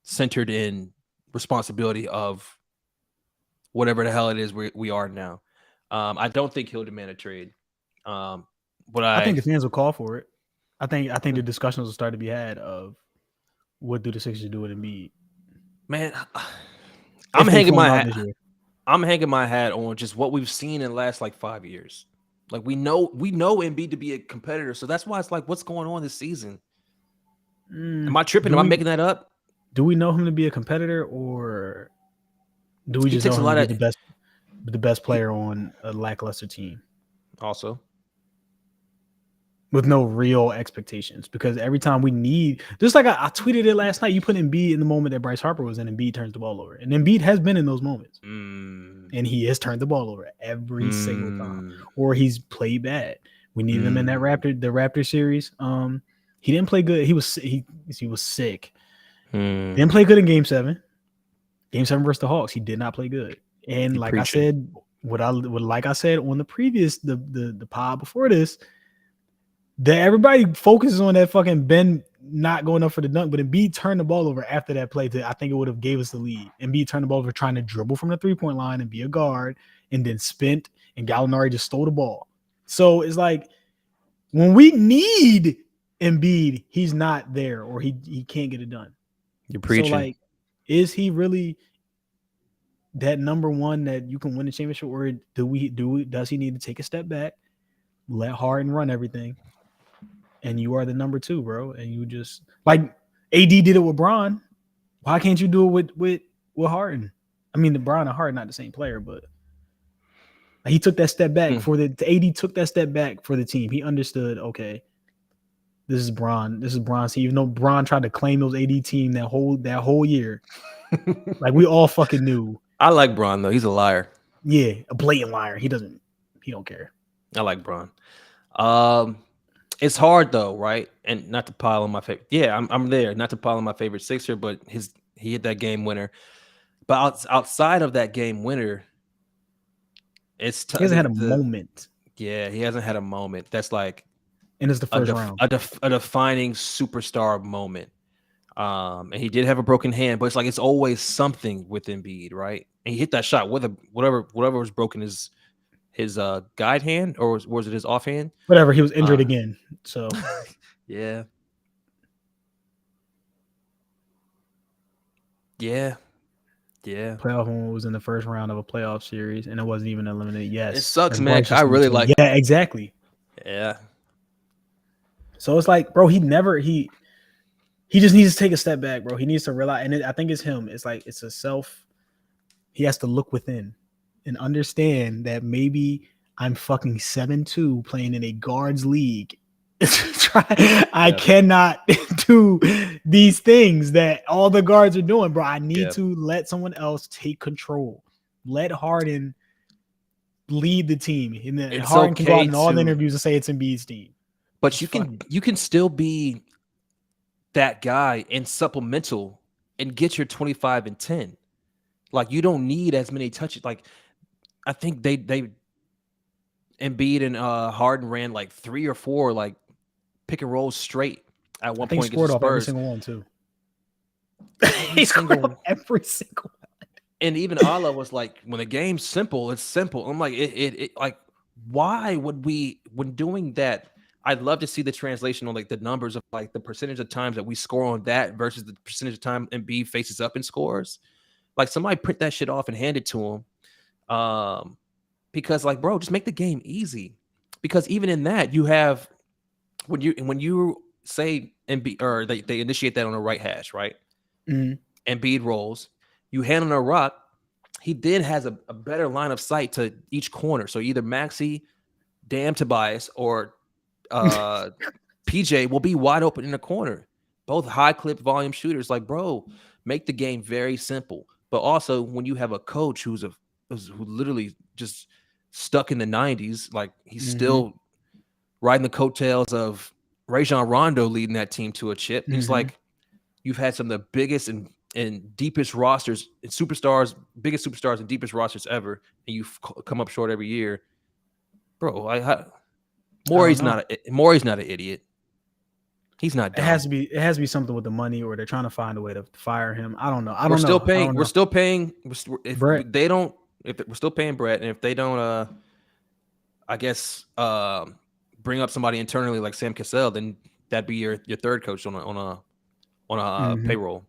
centered in responsibility of whatever the hell it is we are now. I don't think he'll demand a trade. But I think the fans will call for it. I think the discussions will start to be had of what do the Sixers do with Embiid. Man, I'm hanging my hat on just what we've seen in the last like 5 years. Like we know Embiid to be a competitor, so that's why it's like, what's going on this season? Am I tripping? Am I making that up? Do we know him to be a competitor, or do we just know him to be the best player on a lackluster team? Also, with no real expectations, because every time we need, just like I tweeted it last night, you put Embiid in the moment that Bryce Harper was in, Embiid turns the ball over, and Embiid has been in those moments, and he has turned the ball over every single time, or he's played bad. We needed him in that Raptor series. He didn't play good. He was sick. Didn't play good in Game 7. Game 7 versus the Hawks, he did not play good. And like I said, what I said on the previous the pod before this, that everybody focuses on that fucking Ben not going up for the dunk, but Embiid turned the ball over after that play. I think it would have gave us the lead. Embiid turned the ball over trying to dribble from the 3-point line and be a guard, and then spent, and Gallinari just stole the ball. So it's like when we need Embiid, he's not there, or he can't get it done. You're preaching. So like, is he really that number one that you can win the championship, or does he need to take a step back, let Harden run everything, and you are the number 2, bro? And you just like AD did it with Bron. Why can't you do it with Harden? I mean, the Bron and Harden not the same player, but he took that step back AD took that step back for the team. He understood, okay, this is Bron. This is Bron's team. Even though Bron tried to claim those AD team that whole year, like we all fucking knew. I like Bron though. He's a liar. Yeah, a blatant liar. He don't care. I like Bron. It's hard though, right? And not to pile on my favorite. Yeah, I'm there. Not to pile on my favorite Sixer, but he hit that game winner. But outside of that game winner, he hasn't had a moment. Yeah, he hasn't had a moment. That's like, and it's the first round. A defining superstar moment. And he did have a broken hand, but it's like it's always something with Embiid, right? And he hit that shot with whatever was broken, his guide hand, or was it his offhand? Whatever. He was injured again. So yeah. Playoff one was in the first round of a playoff series, and it wasn't even eliminated. Yes, it sucks, man. I really like. Yeah, exactly. Yeah. So it's like, bro, he just needs to take a step back, bro. He needs to realize, and I think it's him. It's like he has to look within and understand that maybe I'm fucking 7'2" playing in a guards league. I cannot do these things that all the guards are doing, bro. I need to let someone else take control. let Harden lead the team, and then It's Harden can go out in all the to- interviews and say it's Embiid's team. But you can still be that guy in supplemental and get your 25 and 10. Like, you don't need as many touches. Like, I think they Embiid and Harden ran like 3 or 4 like pick and rolls straight at one point. He scored off every single one too. He scored off every single one. And even Allah was like, when the game's simple, it's simple. I'm like, it like, why would we, when doing that? I'd love to see the translation on like the numbers of like the percentage of times that we score on that versus the percentage of time Embiid faces up and scores. Like, somebody print that shit off and hand it to him. Because like, bro, just make the game easy. Because even in that, you have when you say Embiid, or they initiate that on the right hash, right? Mm-hmm. Embiid rolls, you hand on a rock. He then has a better line of sight to each corner. So either Maxey, Damn Tobias, or PJ will be wide open in the corner. Both high clip volume shooters. Like, bro, make the game very simple. But also, when you have a coach who literally just stuck in the 90s, like he's still riding the coattails of Rajon Rondo leading that team to a chip. He's like, you've had some of the biggest and deepest rosters and biggest superstars and deepest rosters ever, and you've come up short every year, bro. Morey's not an idiot. He's not dumb. It has to be something with the money, or they're trying to find a way to fire him. I don't know. We're still paying Brett, and if they don't, I guess, bring up somebody internally like Sam Cassell, then that'd be your third coach on a payroll.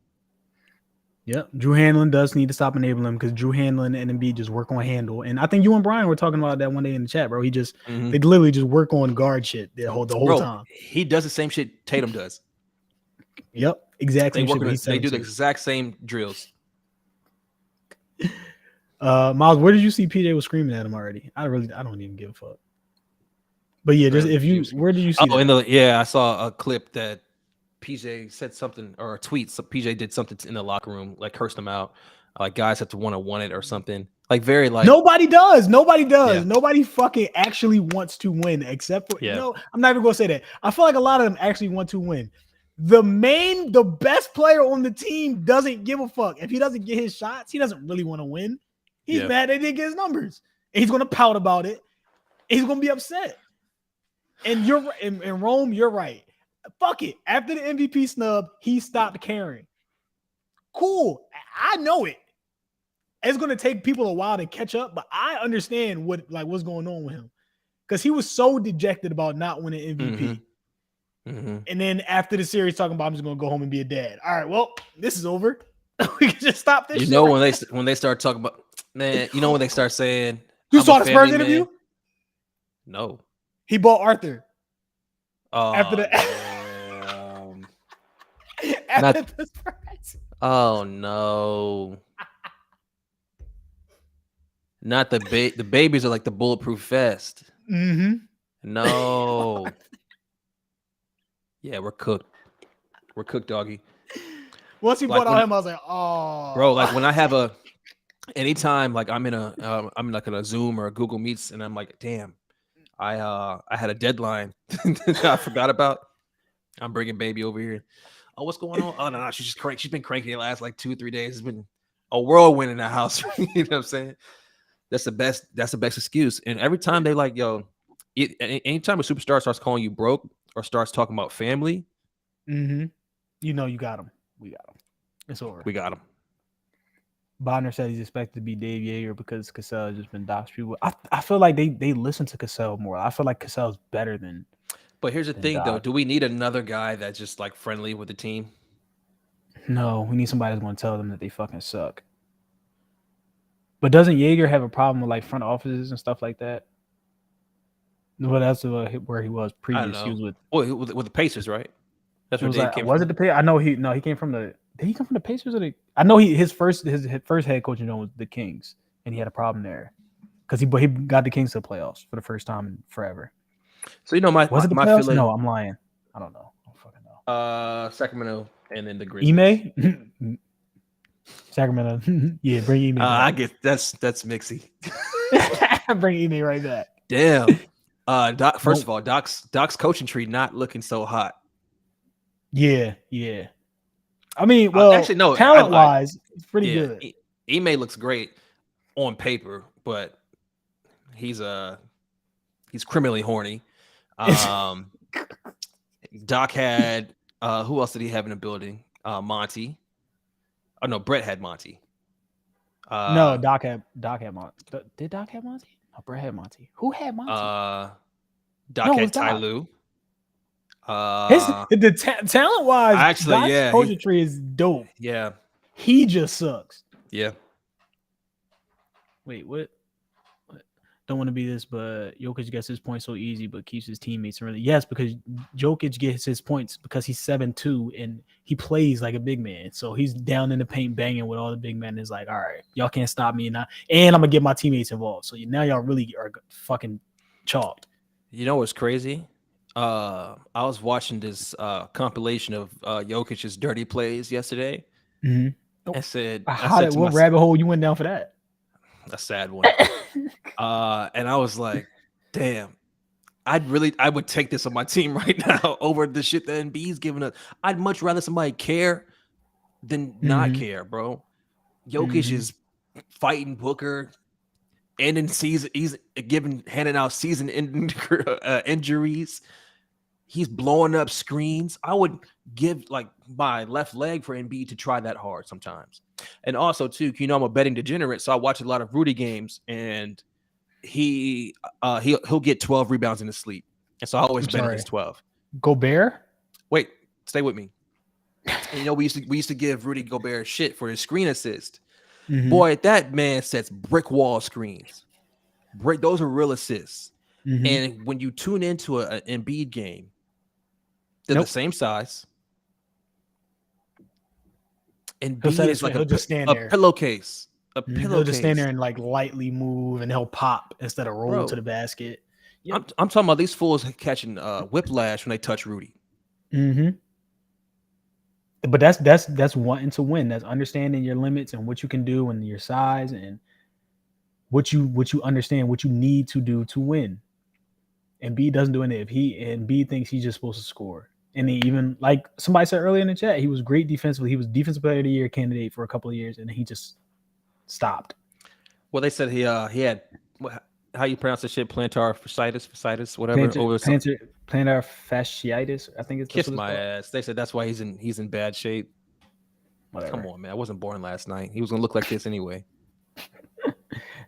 Yep. Drew Hanlon does need to stop enabling him, because Drew Hanlon and Embiid just work on handle. And I think you and Brian were talking about that one day in the chat, bro. He just they literally just work on guard shit the whole time. He does the same shit Tatum does. Yep, exactly. They do the exact same drills. Miles, where did you see PJ was screaming at him already? I don't even give a fuck. But yeah, just where did you see? I saw a clip that PJ said something, or a tweet. So PJ did something in the locker room, like cursed him out. Like, guys have to want it or something. Like, very like, nobody does. Yeah. Nobody fucking actually wants to win, except for I'm not even gonna say that. I feel like a lot of them actually want to win. The best player on the team doesn't give a fuck. If he doesn't get his shots, he doesn't really want to win. He's mad they didn't get his numbers. And he's gonna pout about it. He's gonna be upset. And you're in Rome, you're right. Fuck it. After the MVP snub, he stopped caring. Cool. I know it. It's going to take people a while to catch up, but I understand what's going on with him, because he was so dejected about not winning MVP. And then after the series, talking about, I'm just going to go home and be a dad. All right, well, this is over. We can just stop this. When they start talking about, man, when they start saying, you saw the Spurs interview? No. He bought Arthur. After the oh no. Not the babies are like the bulletproof vest. No. Yeah, we're cooked. We're cooked, doggy. Once he bought out him, I was like, oh, bro. Like, when I have anytime, like I'm in a Zoom or a Google Meets, and I'm like, damn, I had a deadline I forgot about. I'm bringing baby over here. Oh, what's going on? Oh, no, she's just cranky. She's been cranky the last like 2 or 3 days. It's been a whirlwind in the house. You know what I'm saying? That's the best excuse. And every time they like, yo, anytime a superstar starts calling you broke or starts talking about family, you got him. We got him. It's over. We got him. Bodner said he's expected to be Dave Yeager because Cassell has just been doxed people. I feel like they listen to Cassell more. I feel like Cassell's better than. But here's the thing, though. Do we need another guy that's just like friendly with the team? No, we need somebody that's going to tell them that they fucking suck. But doesn't Yeager have a problem with like front offices and stuff like that? Well, that's where he was previous. He was with the Pacers, right? That's where Dave came from. Was it the Pacers? I know he came from the. Did he come from the Pacers or the? I know his first head coaching job was the Kings, and he had a problem there because he got the Kings to the playoffs for the first time in forever. So was it the playoffs? Feeling, no, I'm lying. I don't know. I don't fucking know. Sacramento and then the Grizzlies. Ime? Sacramento. Yeah, bring Ime back. I get that's mixy. Bring Ime right back. Damn. Doc, first of all, Doc's coaching tree not looking so hot. Yeah. I mean, well, actually, no. Talent-wise, it's pretty good. Ime looks great on paper, but he's criminally horny. Doc had who else did he have in the building? Monty. Oh no, Brett had Monty. No, Doc had Monty. Did Doc have Monty? No, Brett had Monty. Who had Monty? Doc had Ty Lue. Talent wise, actually, Doc's coaching tree is dope. Yeah, he just sucks. Yeah. Wait, what? Don't want to be this, but Jokic gets his points so easy, but keeps his teammates really. Yes, because Jokic gets his points because he's 7'2" and he plays like a big man. So he's down in the paint banging with all the big men. Is like, all right, y'all can't stop me now, and I'm gonna get my teammates involved. So now y'all really are fucking chalked. You know what's crazy? I was watching this compilation of Jokic's dirty plays yesterday. Mm-hmm. I said, what rabbit hole you went down for that? A sad one. And I was like, damn, I would take this on my team right now over the shit that Embiid's giving us. I'd much rather somebody care than not care, bro. Jokic is fighting Booker, ending season. He's handing out season-ending injuries. He's blowing up screens. I would give like my left leg for Embiid to try that hard sometimes. And also too, you know, I'm a betting degenerate, so I watch a lot of Rudy games, and he'll get 12 rebounds in his sleep, and so I always bet against 12. Gobert? Wait, stay with me. And, you know, we used to give Rudy Gobert shit for his screen assist. Boy, that man sets brick wall screens. Those are real assists. And when you tune into an Embiid game, they're the same size. Embiid is like a pillowcase. He'll just stand there and like lightly move, and he'll pop instead of roll to the basket. Yep. I'm talking about these fools catching whiplash when they touch Rudy. But that's wanting to win. That's understanding your limits and what you can do and your size and what you understand, what you need to do to win. And B doesn't do anything. If B thinks he's just supposed to score. And he even, like somebody said earlier in the chat, he was great defensively. He was defensive player of the year candidate for a couple of years, and he just stopped. Well, they said he had, how you pronounce the shit, plantar fasciitis, whatever. Plantar fasciitis, I think it's. Kiss my ass. They said that's why he's in bad shape. Whatever. Come on, man. I wasn't born last night. He was gonna look like this anyway.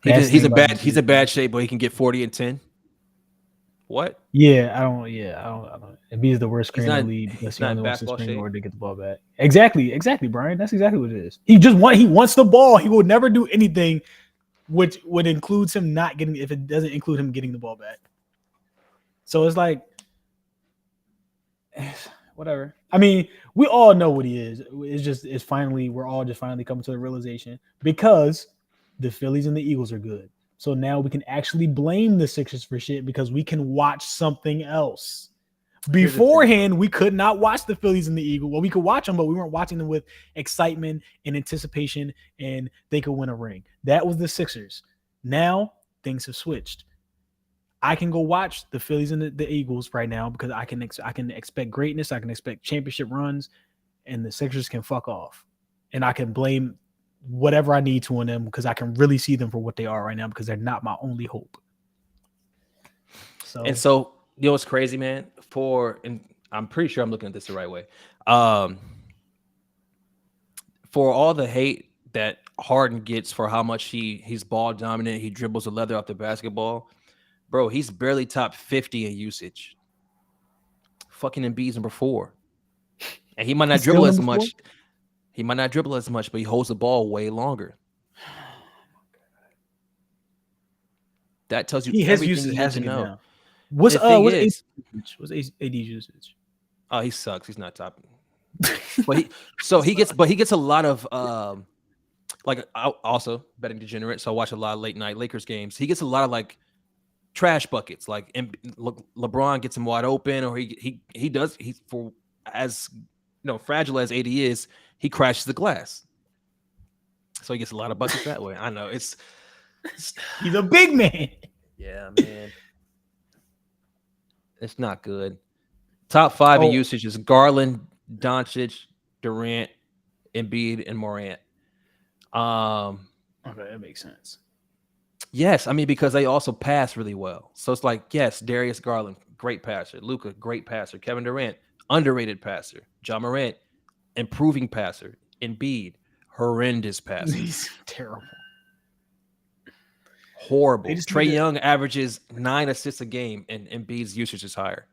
He's in bad shape, but he can get 40 and 10. What? Yeah, I don't. If he's the worst screen in the league, because he only wants to screen or to get the ball back. Exactly, Brian. That's exactly what it is. He wants the ball. He will never do anything which would include him not getting, if it doesn't include him getting the ball back. So it's like, whatever. I mean, we all know what he is. We're all just finally coming to the realization, because the Phillies and the Eagles are good. So now we can actually blame the Sixers for shit because we can watch something else. Beforehand, we could not watch the Phillies and the Eagles. Well, we could watch them, but we weren't watching them with excitement and anticipation, and they could win a ring. That was the Sixers. Now things have switched. I can go watch the Phillies and the Eagles right now because I can expect greatness. I can expect championship runs, and the Sixers can fuck off. And I can blame whatever I need to on them because I can really see them for what they are right now, because they're not my only hope. So you know what's crazy, man? And I'm pretty sure I'm looking at this the right way. For all the hate that Harden gets for how much he's ball dominant, he dribbles the leather off the basketball, bro, he's barely top 50 in usage. Fucking Embiid's number 4. And he might not dribble as much. He might not dribble as much, but he holds the ball way longer. That tells you everything he has to know. What's AD's usage? Oh, he sucks. He's not top. But he gets a lot of like, also betting degenerate, so I watch a lot of late night Lakers games. He gets a lot of like trash buckets. Like LeBron gets him wide open, or as fragile as AD is, he crashes the glass. So he gets a lot of buckets that way. I know it's he's a big man. Yeah, man. It's not good. Top 5 in usage is Garland, Doncic, Durant, Embiid, and Morant. Okay, that makes sense. Yes, I mean, because they also pass really well. So it's like, yes, Darius Garland, great passer. Luka, great passer. Kevin Durant, underrated passer. John Morant, improving passer. Embiid, horrendous passer. He's terrible. Horrible. Trae Young averages 9 assists a game, and Embiid's usage is higher.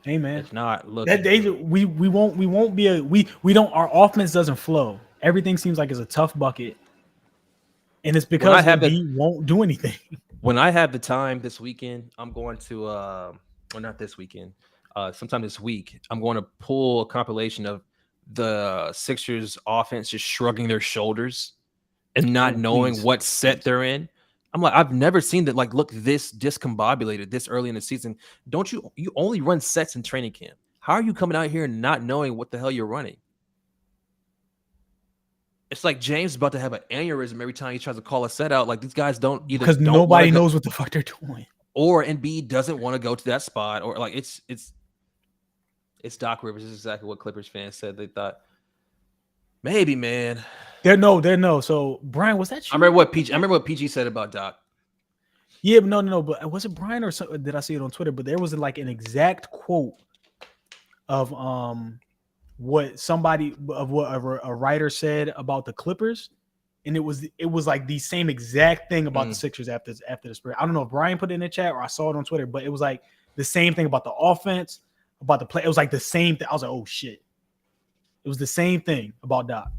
Hey man, it's not looking. We won't be we don't. Our offense doesn't flow. Everything seems like it's a tough bucket, and it's because Embiid won't do anything. When I have the time this weekend, I'm going to or not this weekend, sometime this week, I'm going to pull a compilation of the Sixers offense just shrugging their shoulders and not knowing what set they're in. I'm like, I've never seen that, like, look this discombobulated this early in the season. Don't you only run sets in training camp? How are you coming out here and not knowing what the hell you're running? It's like James is about to have an aneurysm every time he tries to call a set out. Like, these guys don't either, because nobody knows what the fuck they're doing, or Embiid doesn't want to go to that spot, or like it's Doc Rivers. This is exactly what Clippers fans said. They thought maybe, man. They're no. So Brian, was that you? I remember what PG said about Doc. Yeah, but no. But was it Brian or something? Did I see it on Twitter? But there was like an exact quote of what a writer said about the Clippers, and it was like the same exact thing about the Sixers after the spring. I don't know if Brian put it in the chat or I saw it on Twitter, but it was like the same thing about the offense, about the play. It was like the same thing. I was like, oh shit. It was the same thing about Doc.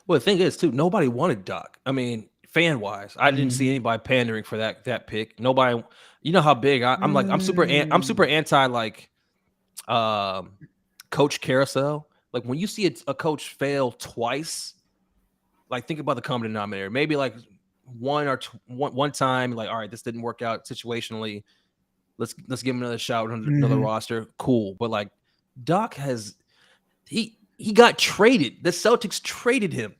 Well, the thing is, too, nobody wanted Doc. I mean, fan-wise, I didn't see anybody pandering for that pick. Nobody, you know how big I'm super anti like coach carousel. Like, when you see a coach fail twice, like, think about the common denominator. Maybe like one time, like, all right, this didn't work out situationally. Let's give him another shot on another roster. Cool, but like Doc has he got traded. The Celtics traded him.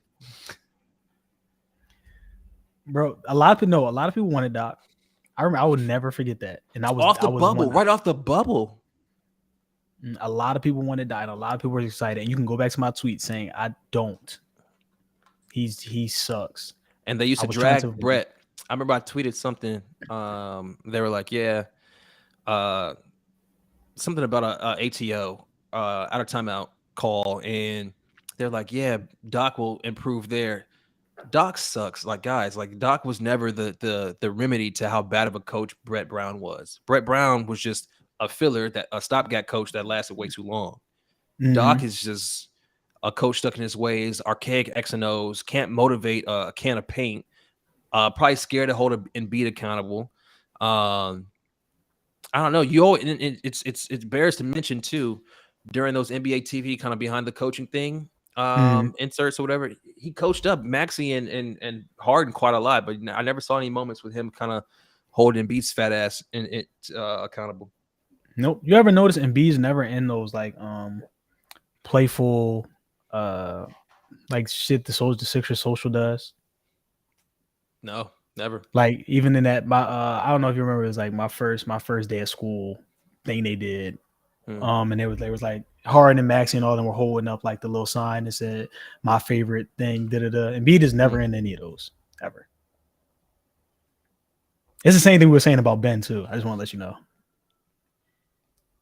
Bro, a lot of people wanted Doc. I remember, I would never forget that. And I was right off the bubble. A lot of people wanted Doc, and a lot of people were excited. And you can go back to my tweet saying, I don't. He sucks. And they used to drag Brett. I remember I tweeted something. They were like, yeah, something about a ATO out of timeout call, and they're like, yeah, Doc will improve there. Doc sucks. Like, guys, like, Doc was never the remedy to how bad of a coach Brett Brown was. Brett Brown was just a filler, a stopgap coach that lasted way too long. Doc is just a coach stuck in his ways, archaic X and O's, can't motivate a can of paint, probably scared to hold Embiid accountable. I don't know. It bears to mention too, during those NBA TV kind of behind the coaching thing inserts or whatever, he coached up Maxey and Harden quite a lot, but I never saw any moments with him kind of holding Embiid's fat ass accountable. Nope. You ever notice Embiid's never in those like playful like shit the Sixers social does? No, never. Like, even in that, I don't know if you remember, it was like my first day of school thing they did. And they was like Harden and Maxey and all of them were holding up like the little sign that said my favorite thing. Embiid is never in any of those ever. It's the same thing we were saying about Ben too. I just want to let you know.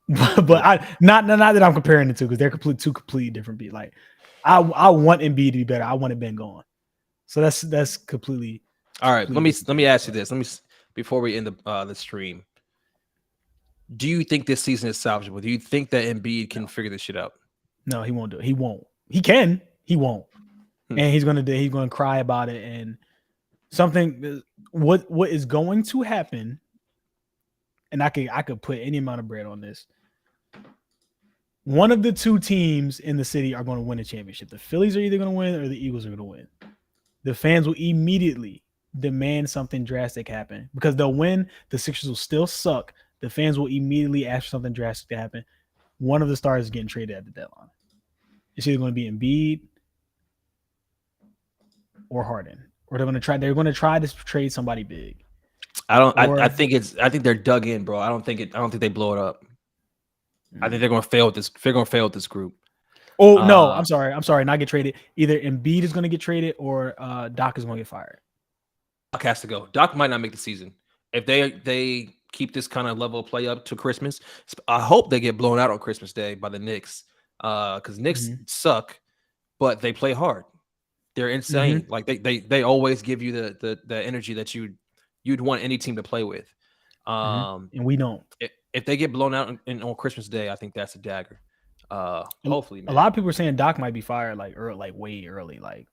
but I not that I'm comparing the two, because they're two completely different beats. Like, I want Embiid to be better. I wanted Ben gone. So that's completely. All right. Let me ask you this. Before we end the stream. Do you think this season is salvageable? Do you think that Embiid can figure this shit out? No, he won't do it. He won't. He can. He won't. And he's gonna cry about it. And something. What is going to happen? And I could put any amount of bread on this. One of the two teams in the city are going to win a championship. The Phillies are either going to win or the Eagles are going to win. The fans will immediately demand something drastic happen, because they'll win. The Sixers will still suck. The fans will immediately ask for something drastic to happen. One of the stars is getting traded at the deadline. It's either going to be Embiid or Harden, or they're going to try to trade somebody big. I think they're dug in, bro. I don't think they blow it up. I think they're going to fail with this. They're going to fail with this group. Oh no, I'm sorry, not get traded. Either Embiid is going to get traded or Doc is going to get fired. Doc has to go. Doc might not make the season if they keep this kind of level of play up to Christmas. I hope they get blown out on Christmas Day by the Knicks, because Knicks suck, but they play hard. They're insane. Like they always give you the energy that you'd want any team to play with. And we don't. If they get blown out on Christmas Day, I think that's a dagger. Hopefully, man. A lot of people are saying Doc might be fired like way early. Like,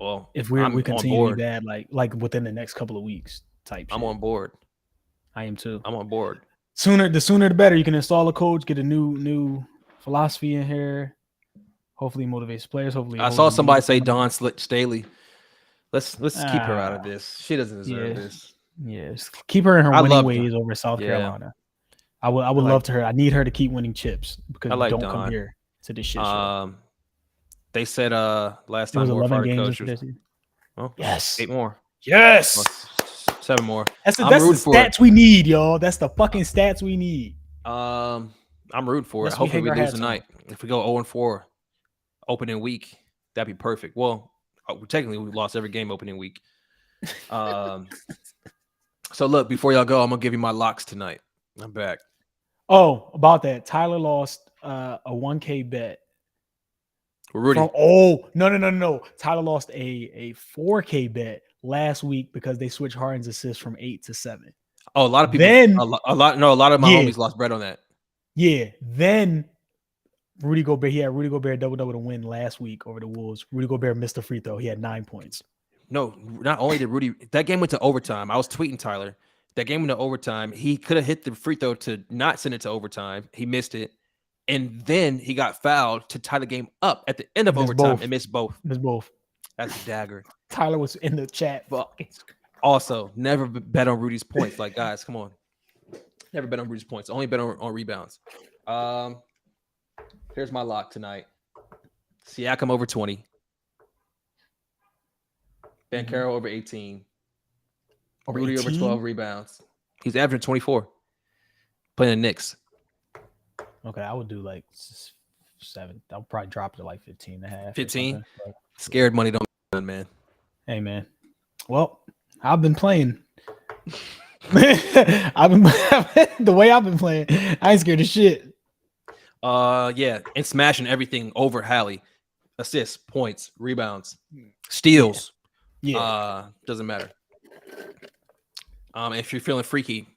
well, if we continue to be bad, like within the next couple of weeks type. I'm on board. I am too. I'm on board. The sooner the better. You can install a coach, get a new philosophy in here. Hopefully motivates players. Hopefully, I saw somebody say Dawn Staley. Let's keep her out of this. She doesn't deserve this. Yes, keep her in her winning ways over South Carolina. I would love to her. I need her to keep winning chips because don't come here to this shit show. They said last time it was 11 games. Well, yes, 8 more. Yes, 7 more. That's the stats we need, y'all. That's the fucking stats we need. I'm rooting for it. Hopefully we lose tonight. If we go 0-4 opening week, that'd be perfect. Well, technically we lost every game opening week. So look, before y'all go, I'm gonna give you my locks tonight. I'm back. Oh, about that, Tyler lost a 1K bet. Rudy. No. Tyler lost a 4K bet last week because they switched Harden's assist from 8 to 7. Oh, a lot of people. A lot of my homies lost bread on that. Yeah. Then Rudy Gobert double to win last week over the Wolves. Rudy Gobert missed a free throw. He had 9 points. No, not only did Rudy, that game went to overtime. I was tweeting Tyler. That game went to overtime. He could have hit the free throw to not send it to overtime. He missed it. And then he got fouled to tie the game up at the end of overtime and missed both. That's a dagger. Tyler was in the chat. Also, never bet on Rudy's points. Like, guys, come on. Never bet on Rudy's points. Only bet on rebounds. Here's my lock tonight. Siakam over 20. Banchero over 18. Rudy over 12 rebounds. He's averaging 24. Playing the Knicks. Okay, I would do like 7. I'll probably drop to like 15.5. 15? Scared money don't done, man. Hey, man. Well, I've been playing. The way I've been playing, I ain't scared of shit. Yeah, and smashing everything over Hallie. Assists, points, rebounds, steals. Yeah. Doesn't matter. If you're feeling freaky,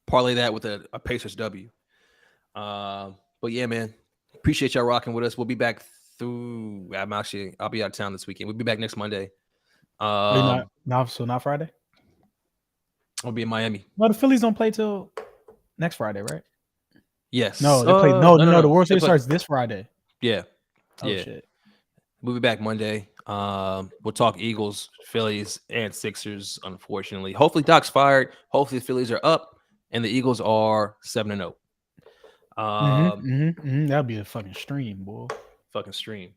parlay that with a Pacers W. But yeah, man, appreciate y'all rocking with us. We'll be back I'll be out of town this weekend. We'll be back next Monday. Not Friday? I'll be in Miami. Well, the Phillies don't play till next Friday, right? Yes. No, they play. No. The World Series starts this Friday. Yeah. Yeah. Shit. We'll be back Monday. We'll talk Eagles, Phillies, and Sixers. Unfortunately, hopefully Doc's fired. Hopefully the Phillies are up, and the Eagles are 7-0. That'd be a fucking stream, boy. Fucking stream.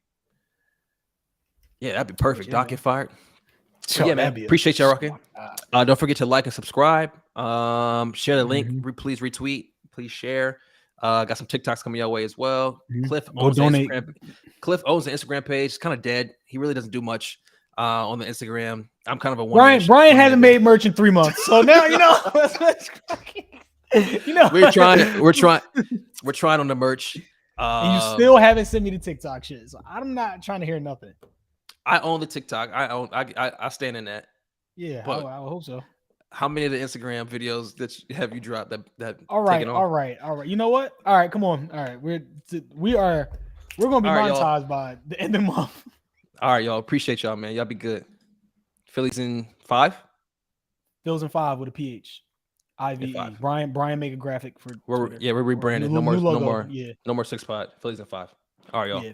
Yeah, that'd be perfect. Doc get fired. Yeah, man. Appreciate y'all rocking. Don't forget to like and subscribe. Share the link. Please retweet. Please share. Got some TikToks coming your way as well. Cliff owns the Instagram page. It's kind of dead. He really doesn't do much on the Instagram. I'm kind of a one. Brian hasn't made merch in 3 months, so now we're trying on the merch. And you still haven't sent me the TikTok shit, so I'm not trying to hear nothing. I own the TikTok. I stand in that. Yeah, I hope so. How many of the Instagram videos that have you dropped that all right. You know what? All right, come on. All right, we're gonna be monetized by the end of the month. All right, y'all. Appreciate y'all, man. Y'all be good. Phillies in 5. Phillies in 5 with a PH. IVE. Brian make a graphic for. We're rebranded. No more 6 pod. Phillies in 5. All right, y'all. Yeah.